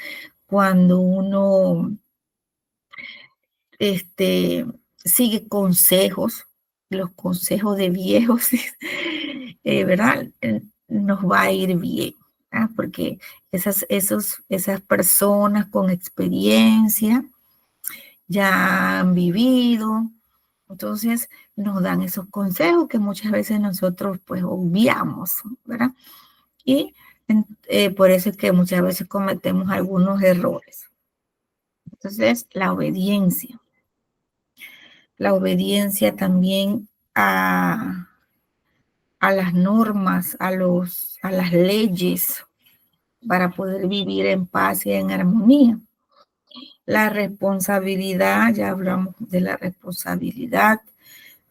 cuando uno sigue consejos, los consejos de viejos, ¿verdad? Nos va a ir bien, ¿verdad? Porque esas personas con experiencia ya han vivido, entonces nos dan esos consejos que muchas veces nosotros pues obviamos, ¿verdad? Y por eso es que muchas veces cometemos algunos errores. Entonces, la obediencia también a las normas, a las leyes, para poder vivir en paz y en armonía. La responsabilidad, ya hablamos de la responsabilidad,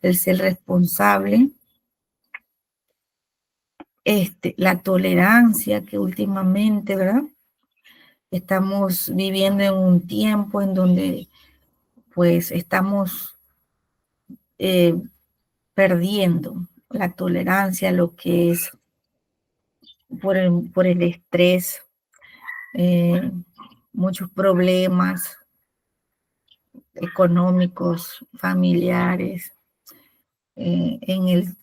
el ser responsable, la tolerancia que últimamente, ¿verdad? Estamos viviendo en un tiempo en donde pues estamos perdiendo la tolerancia, lo que es por el estrés, eh, muchos problemas económicos, familiares, en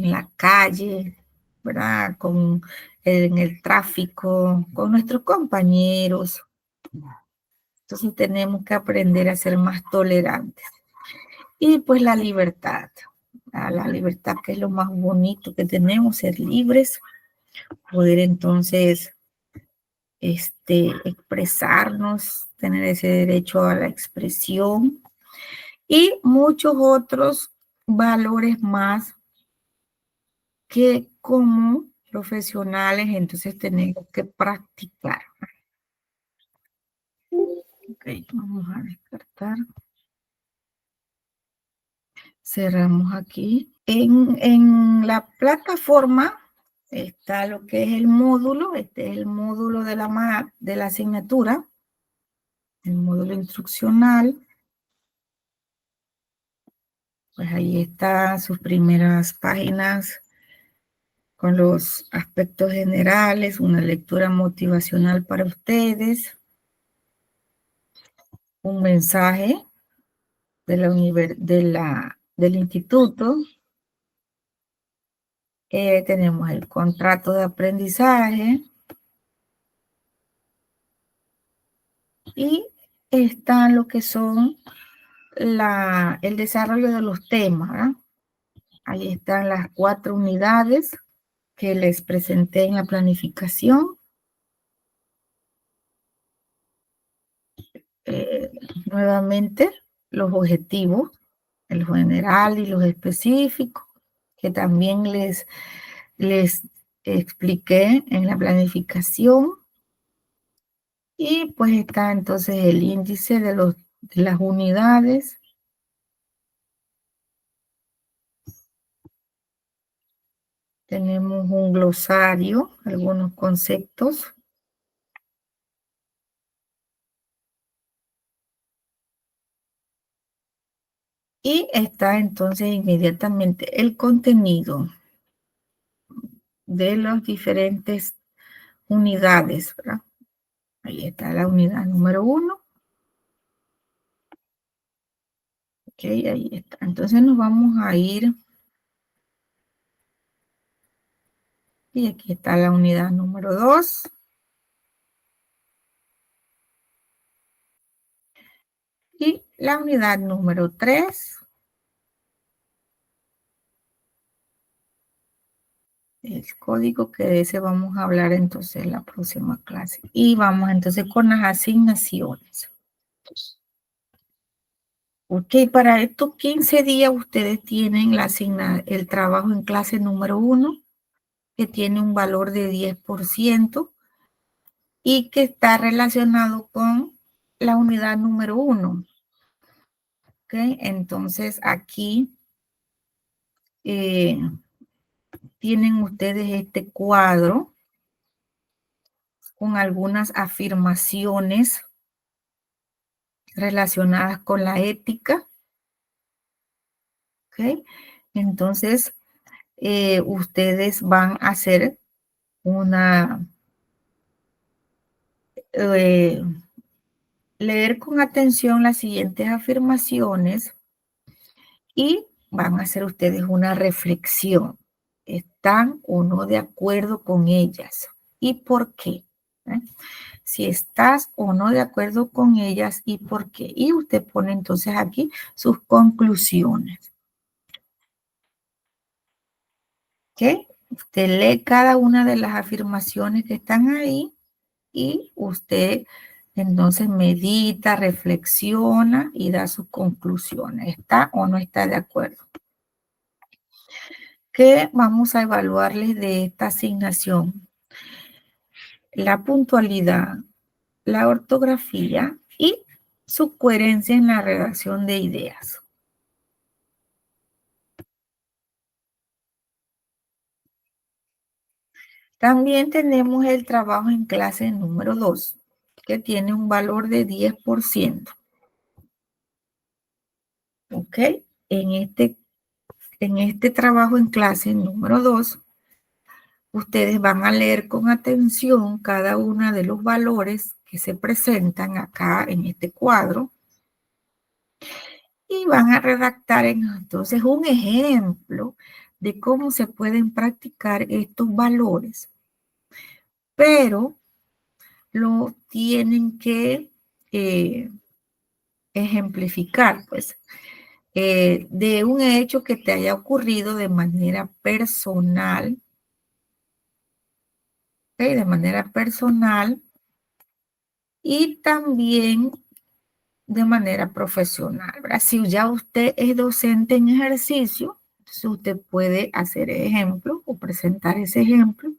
la calle, ¿verdad? En el tráfico, con nuestros compañeros. Entonces tenemos que aprender a ser más tolerantes. Y pues la libertad, la libertad que es lo más bonito que tenemos, ser libres, poder entonces expresarnos, tener ese derecho a la expresión y muchos otros valores más que como profesionales entonces tenemos que practicar. Ok, vamos a descartar. Cerramos aquí. En la plataforma está lo que es el módulo. Este es el módulo de la asignatura, el módulo instruccional. Pues ahí están sus primeras páginas con los aspectos generales, una lectura motivacional para ustedes, un mensaje del instituto. Tenemos el contrato de aprendizaje y están lo que son el desarrollo de los temas, ¿verdad? Ahí están las 4 unidades que les presenté en la planificación. Nuevamente, los objetivos, el general y los específicos, que también les expliqué en la planificación. Y pues está entonces el índice de las unidades. Tenemos un glosario, algunos conceptos. Y está entonces inmediatamente el contenido de las diferentes unidades, ¿verdad? Ahí está la unidad número 1. Ok, ahí está. Entonces nos vamos a ir Y aquí está la unidad número 2. Y la unidad número 3. El código, que de ese vamos a hablar entonces en la próxima clase. Y vamos entonces con las asignaciones. Ok, para estos 15 días ustedes tienen el trabajo en clase número 1, que tiene un valor de 10% y que está relacionado con la unidad número 1. Ok, entonces aquí tienen ustedes este cuadro con algunas afirmaciones relacionadas con la ética. ¿Ok? Entonces, ustedes van a hacer leer con atención las siguientes afirmaciones y van a hacer ustedes una reflexión. ¿Están o no de acuerdo con ellas? ¿Y por qué? ¿Eh? Si estás o no de acuerdo con ellas y por qué. Y usted pone entonces aquí sus conclusiones. ¿Ok? Usted lee cada una de las afirmaciones que están ahí y usted entonces medita, reflexiona y da sus conclusiones. ¿Está o no está de acuerdo? ¿Qué vamos a evaluarles de esta asignación? La puntualidad, la ortografía y su coherencia en la redacción de ideas. También tenemos el trabajo en clase número 2, que tiene un valor de 10%. ¿Ok? En este trabajo en clase número 2, ustedes van a leer con atención cada uno de los valores que se presentan acá en este cuadro y van a redactar entonces un ejemplo de cómo se pueden practicar estos valores. Pero lo tienen que ejemplificar, pues, de un hecho que te haya ocurrido de manera personal, ¿okay? De manera personal y también de manera profesional, ¿verdad? Si ya usted es docente en ejercicio, entonces usted puede hacer ejemplo o presentar ese ejemplo.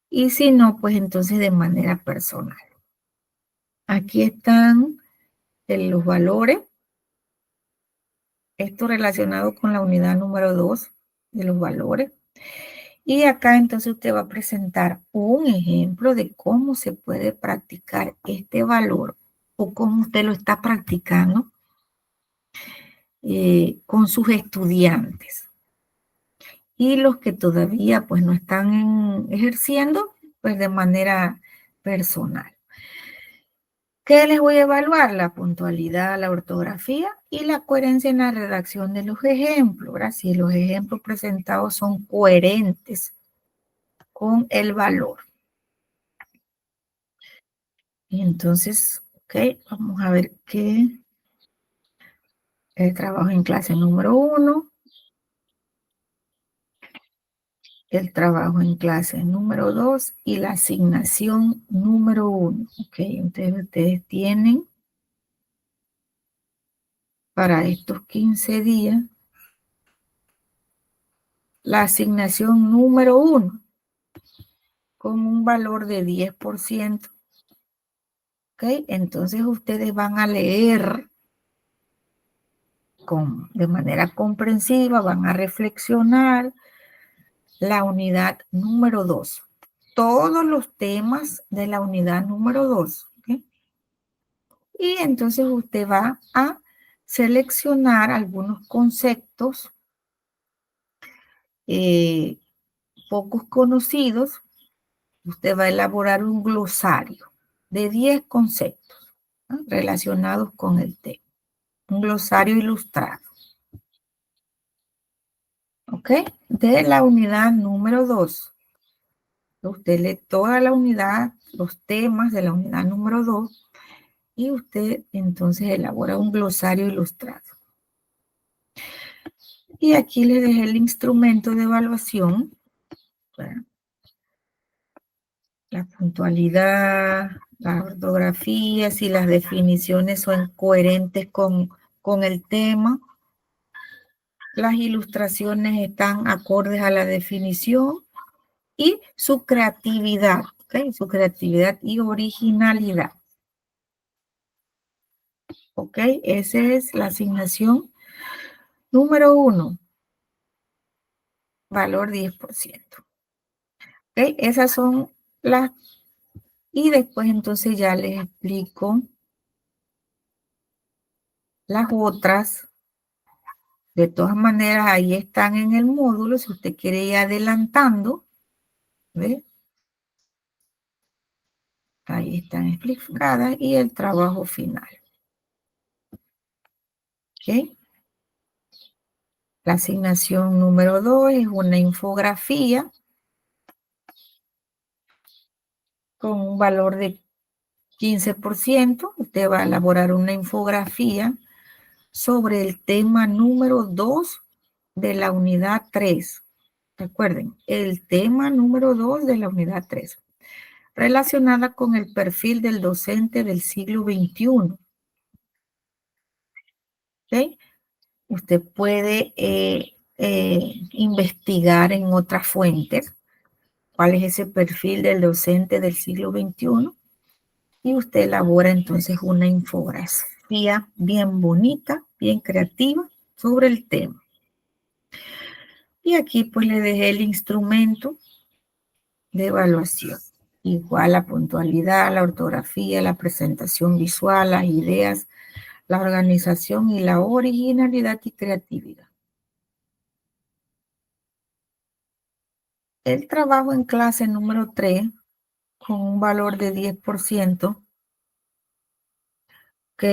Y si no, pues entonces de manera personal. Aquí están los valores. Esto relacionado con la unidad número 2 de los valores. Y acá entonces usted va a presentar un ejemplo de cómo se puede practicar este valor o cómo usted lo está practicando con sus estudiantes. Y los que todavía pues no están ejerciendo, pues de manera personal. ¿Qué les voy a evaluar? La puntualidad, la ortografía y la coherencia en la redacción de los ejemplos, ¿verdad? Si los ejemplos presentados son coherentes con el valor. Y entonces, ok, vamos a ver qué el trabajo en clase número 1, el trabajo en clase número 2 y la asignación número 1. Ok, entonces ustedes tienen para estos 15 días la asignación número 1 con un valor de 10%. Ok, entonces ustedes van a leer de manera comprensiva, van a reflexionar la unidad número 2. Todos los temas de la unidad número 2. ¿Okay? Y entonces usted va a seleccionar algunos conceptos pocos conocidos. Usted va a elaborar un glosario de 10 conceptos, ¿no?, relacionados con el tema. Un glosario ilustrado. ¿ok? De la unidad número 2. Usted lee toda la unidad, los temas de la unidad número 2 y usted entonces elabora un glosario ilustrado. Y aquí le dejé el instrumento de evaluación. ¿Verdad? La puntualidad, la ortografía, si las definiciones son coherentes con el tema. Las ilustraciones están acordes a la definición y su creatividad, ¿ok? Su creatividad y originalidad. ¿Ok? Esa es la asignación número 1. Valor 10%. ¿Ok? Esas son las... Y después entonces ya les explico las otras. De todas maneras, ahí están en el módulo, si usted quiere ir adelantando, ¿ve? Ahí están explicadas y el trabajo final. ¿Ok? La asignación número 2 es una infografía con un valor de 15%. Usted va a elaborar una infografía sobre el tema número 2 de la unidad 3. Recuerden, el tema número 2 de la unidad 3, relacionada con el perfil del docente del siglo XXI. ¿Okay? Usted puede investigar en otras fuentes cuál es ese perfil del docente del siglo XXI y usted elabora entonces una infografía bien bonita, bien creativa sobre el tema. Y aquí pues le dejé el instrumento de evaluación. Igual la puntualidad, la ortografía, la presentación visual, las ideas, la organización y la originalidad y creatividad. El trabajo en clase número 3, con un valor de 10%, ¿ok?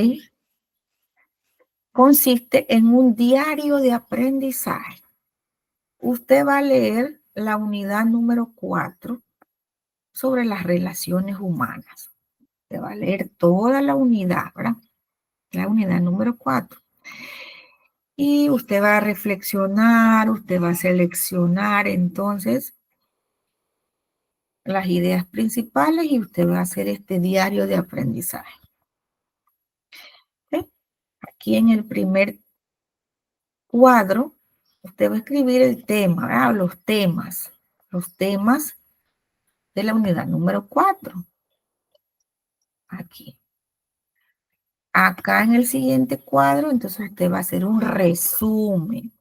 Consiste en un diario de aprendizaje. Usted va a leer la unidad número 4 sobre las relaciones humanas. Usted va a leer toda la unidad, ¿verdad? La unidad número 4. Y usted va a reflexionar, usted va a seleccionar entonces las ideas principales y usted va a hacer este diario de aprendizaje. ¿Okay? Aquí en el primer cuadro, usted va a escribir el tema, ¿verdad? Los temas de la unidad número 4. Aquí. Acá en el siguiente cuadro, entonces usted va a hacer un resumen.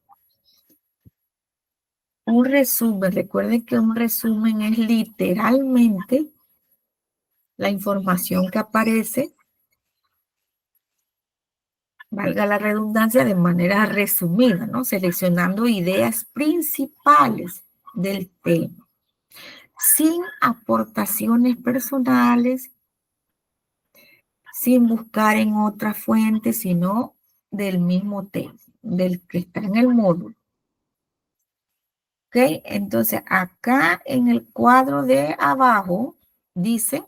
Un resumen, recuerden que un resumen es literalmente la información que aparece, valga la redundancia, de manera resumida, ¿no? Seleccionando ideas principales del tema, sin aportaciones personales, sin buscar en otra fuente, sino del mismo tema, del que está en el módulo. ¿Ok? Entonces, acá en el cuadro de abajo dice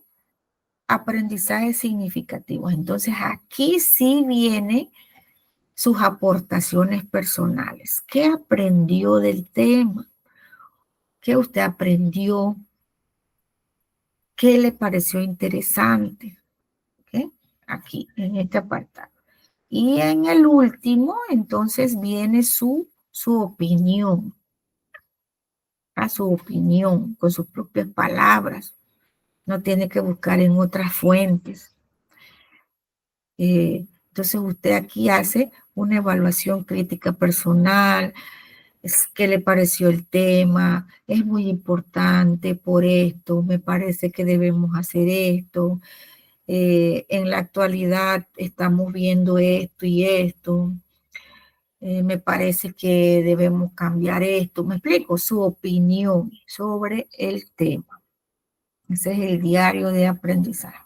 aprendizajes significativos. Entonces, aquí sí viene sus aportaciones personales. ¿Qué aprendió del tema? ¿Qué usted aprendió? ¿Qué le pareció interesante? ¿Okay? Aquí, en este apartado. Y en el último, entonces, viene su opinión. A su opinión, con sus propias palabras. No tiene que buscar en otras fuentes. Entonces, usted aquí hace una evaluación crítica personal. ¿Qué le pareció el tema? Es muy importante por esto, me parece que debemos hacer esto. En la actualidad estamos viendo esto y esto. Me parece que debemos cambiar esto. Me explico, su opinión sobre el tema. Ese es el diario de aprendizaje.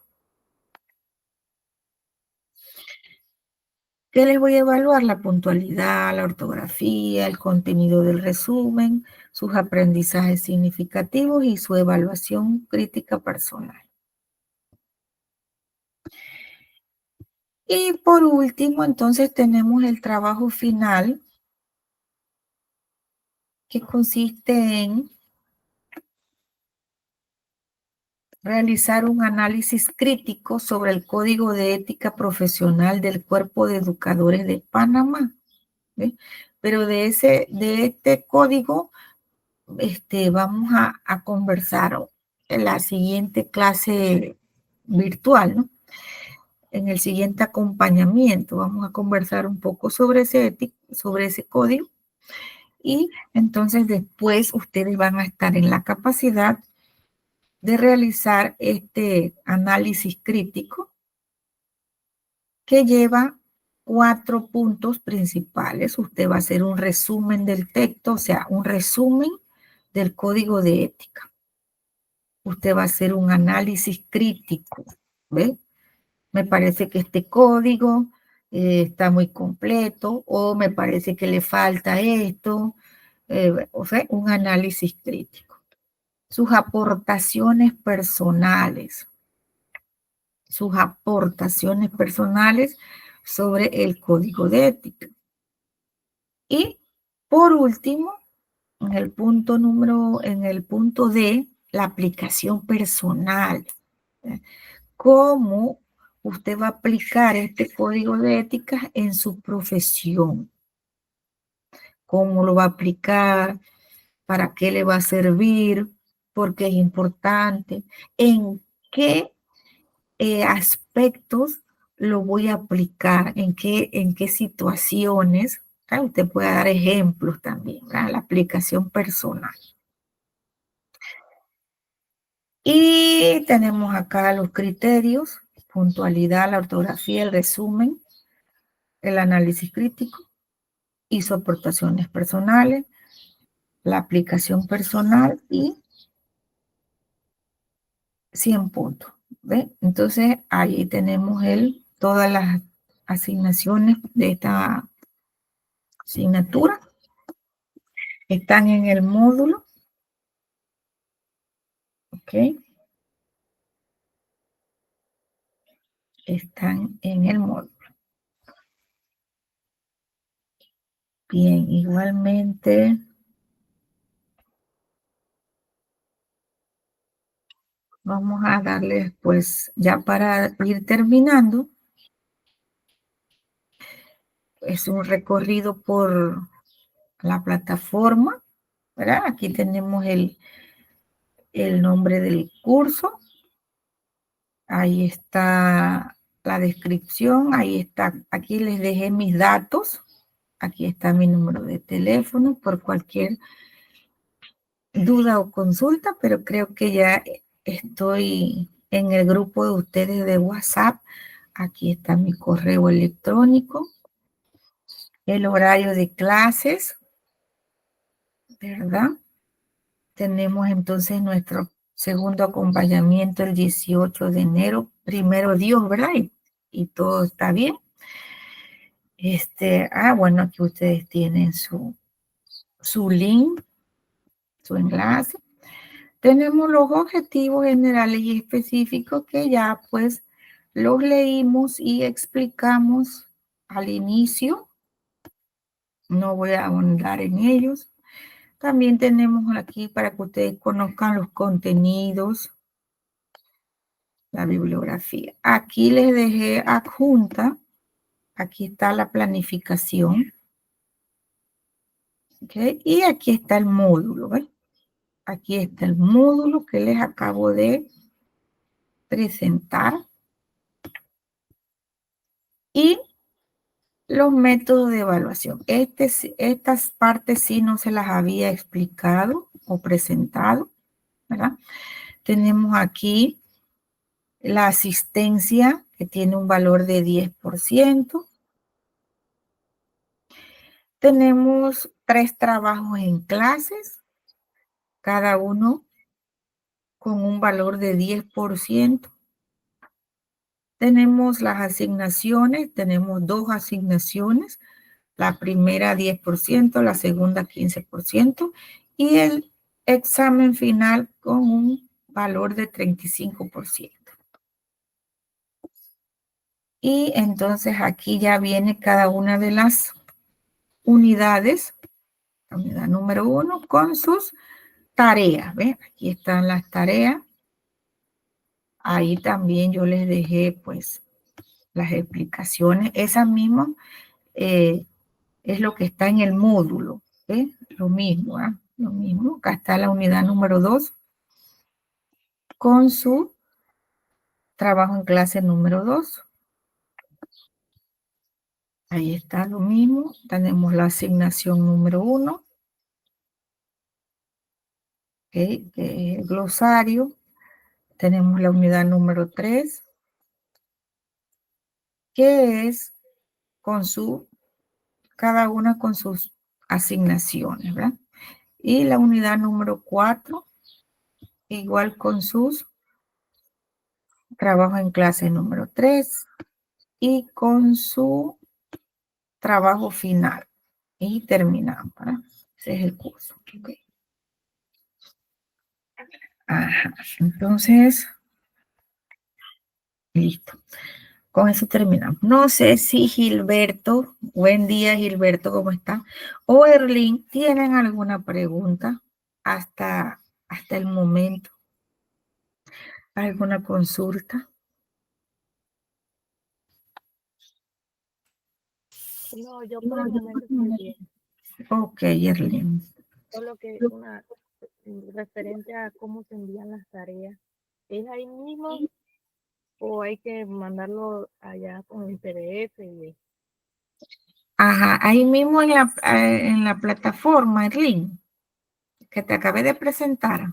¿Qué les voy a evaluar? La puntualidad, la ortografía, el contenido del resumen, sus aprendizajes significativos y su evaluación crítica personal. Y por último, entonces tenemos el trabajo final, que consiste en realizar un análisis crítico sobre el Código de Ética Profesional del Cuerpo de Educadores de Panamá. ¿Ve? Pero de este código vamos a conversar en la siguiente clase virtual, ¿no? En el siguiente acompañamiento vamos a conversar un poco sobre ese código, y entonces después ustedes van a estar en la capacidad de realizar este análisis crítico, que lleva 4 puntos principales. Usted va a hacer un resumen del texto, o sea, un resumen del código de ética. Usted va a hacer un análisis crítico, ¿ve? Me parece que este código está muy completo, o me parece que le falta esto, o sea, un análisis crítico. Sus aportaciones personales, sobre el código de ética. Y por último, en el punto D, la aplicación personal. ¿Cómo usted va a aplicar este código de ética en su profesión? ¿Cómo lo va a aplicar? ¿Para qué le va a servir? ¿Por qué es importante? ¿En qué aspectos lo voy a aplicar? ¿En qué situaciones? Usted puede dar ejemplos también, ¿verdad? La aplicación personal. Y tenemos acá los criterios: puntualidad, la ortografía, el resumen, el análisis crítico y sus aportaciones personales, la aplicación personal y 100 puntos. ¿Ve? Entonces ahí tenemos todas las asignaciones de esta asignatura. Están en el módulo. ¿Ok? Están en el módulo. Bien, igualmente vamos a darles, pues, ya para ir terminando, es un recorrido por la plataforma, ¿verdad? Aquí tenemos el nombre del curso, ahí está la descripción, ahí está, aquí les dejé mis datos, aquí está mi número de teléfono por cualquier duda o consulta, pero creo que ya estoy en el grupo de ustedes de WhatsApp. Aquí está mi correo electrónico, el horario de clases, ¿verdad? Tenemos entonces nuestro segundo acompañamiento el 18 de enero, primero Dios, ¿verdad? Y todo está bien. Bueno, aquí ustedes tienen su link, su enlace. Tenemos los objetivos generales y específicos, que ya pues los leímos y explicamos al inicio. No voy a ahondar en ellos. También tenemos aquí para que ustedes conozcan los contenidos, la bibliografía. Aquí les dejé adjunta, aquí está la planificación, ¿ok? Y aquí está el módulo, ¿ven? Aquí está el módulo que les acabo de presentar. Y los métodos de evaluación. Estas partes sí no se las había explicado o presentado, ¿verdad? Tenemos aquí la asistencia, que tiene un valor de 10%. Tenemos 3 trabajos en clases, cada uno con un valor de 10%. tenemos las asignaciones, tenemos 2 asignaciones, la primera 10%, la segunda 15% y el examen final con un valor de 35%. Y entonces aquí ya viene cada una de las unidades, la unidad número 1 con sus tareas, ¿ven? Aquí están las tareas. Ahí también yo les dejé pues las explicaciones. Esa misma es lo que está en el módulo, ¿eh? Lo mismo, ¿eh? Lo mismo. Acá está la unidad número 2 con su trabajo en clase número 2. Ahí está lo mismo. Tenemos la asignación número 1, ¿okay? Que es el glosario. Tenemos la unidad número 3, que es con su, cada una con sus asignaciones, ¿verdad? Y la unidad número 4, igual con sus trabajos en clase número 3 y con su trabajo final. Y terminamos, ¿verdad? Ese es el curso. Okay. Ajá. Entonces, listo. Con eso terminamos. No sé si Gilberto, buen día Gilberto, ¿cómo está? O Erlín, ¿tienen alguna pregunta hasta el momento? ¿Alguna consulta? No, yo por el momento estoy bien. Ok, Erlín. Solo que una referente a cómo se envían las tareas. ¿Es ahí mismo o hay que mandarlo allá con el PDF? Ajá, ahí mismo en la plataforma, Erlín, que te acabé de presentar.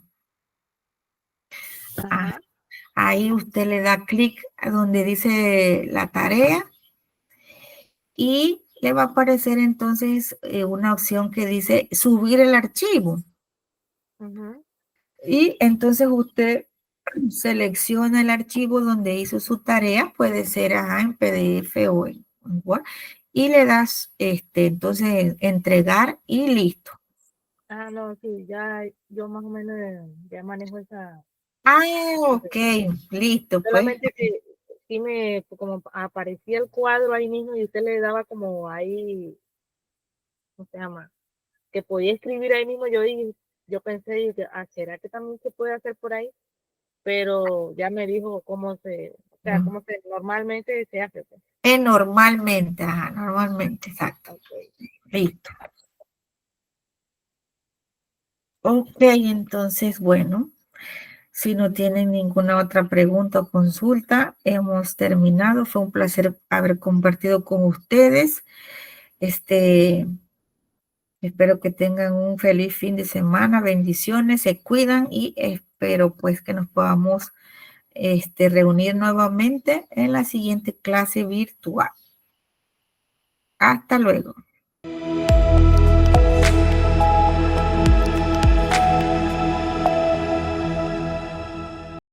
Ajá. Ahí usted le da clic a donde dice la tarea y le va a aparecer entonces una opción que dice subir el archivo. Uh-huh. Y entonces usted selecciona el archivo donde hizo su tarea, puede ser en PDF o en Word, y le das entonces entregar y listo. Ah, no, sí, ya yo más o menos ya manejo esa. Ok, listo, pues. Solamente que sí como aparecía el cuadro ahí mismo y usted le daba como ahí, ¿cómo se llama? Que podía escribir ahí mismo, yo pensé, dije, ¿será que también se puede hacer por ahí? Pero ya me dijo cómo se normalmente se hace. Pues. Normalmente, normalmente, exacto. Okay. Listo. Ok, entonces, bueno, si no tienen ninguna otra pregunta o consulta, hemos terminado. Fue un placer haber compartido con ustedes. Espero que tengan un feliz fin de semana, bendiciones, se cuidan y espero pues que nos podamos reunir nuevamente en la siguiente clase virtual. Hasta luego.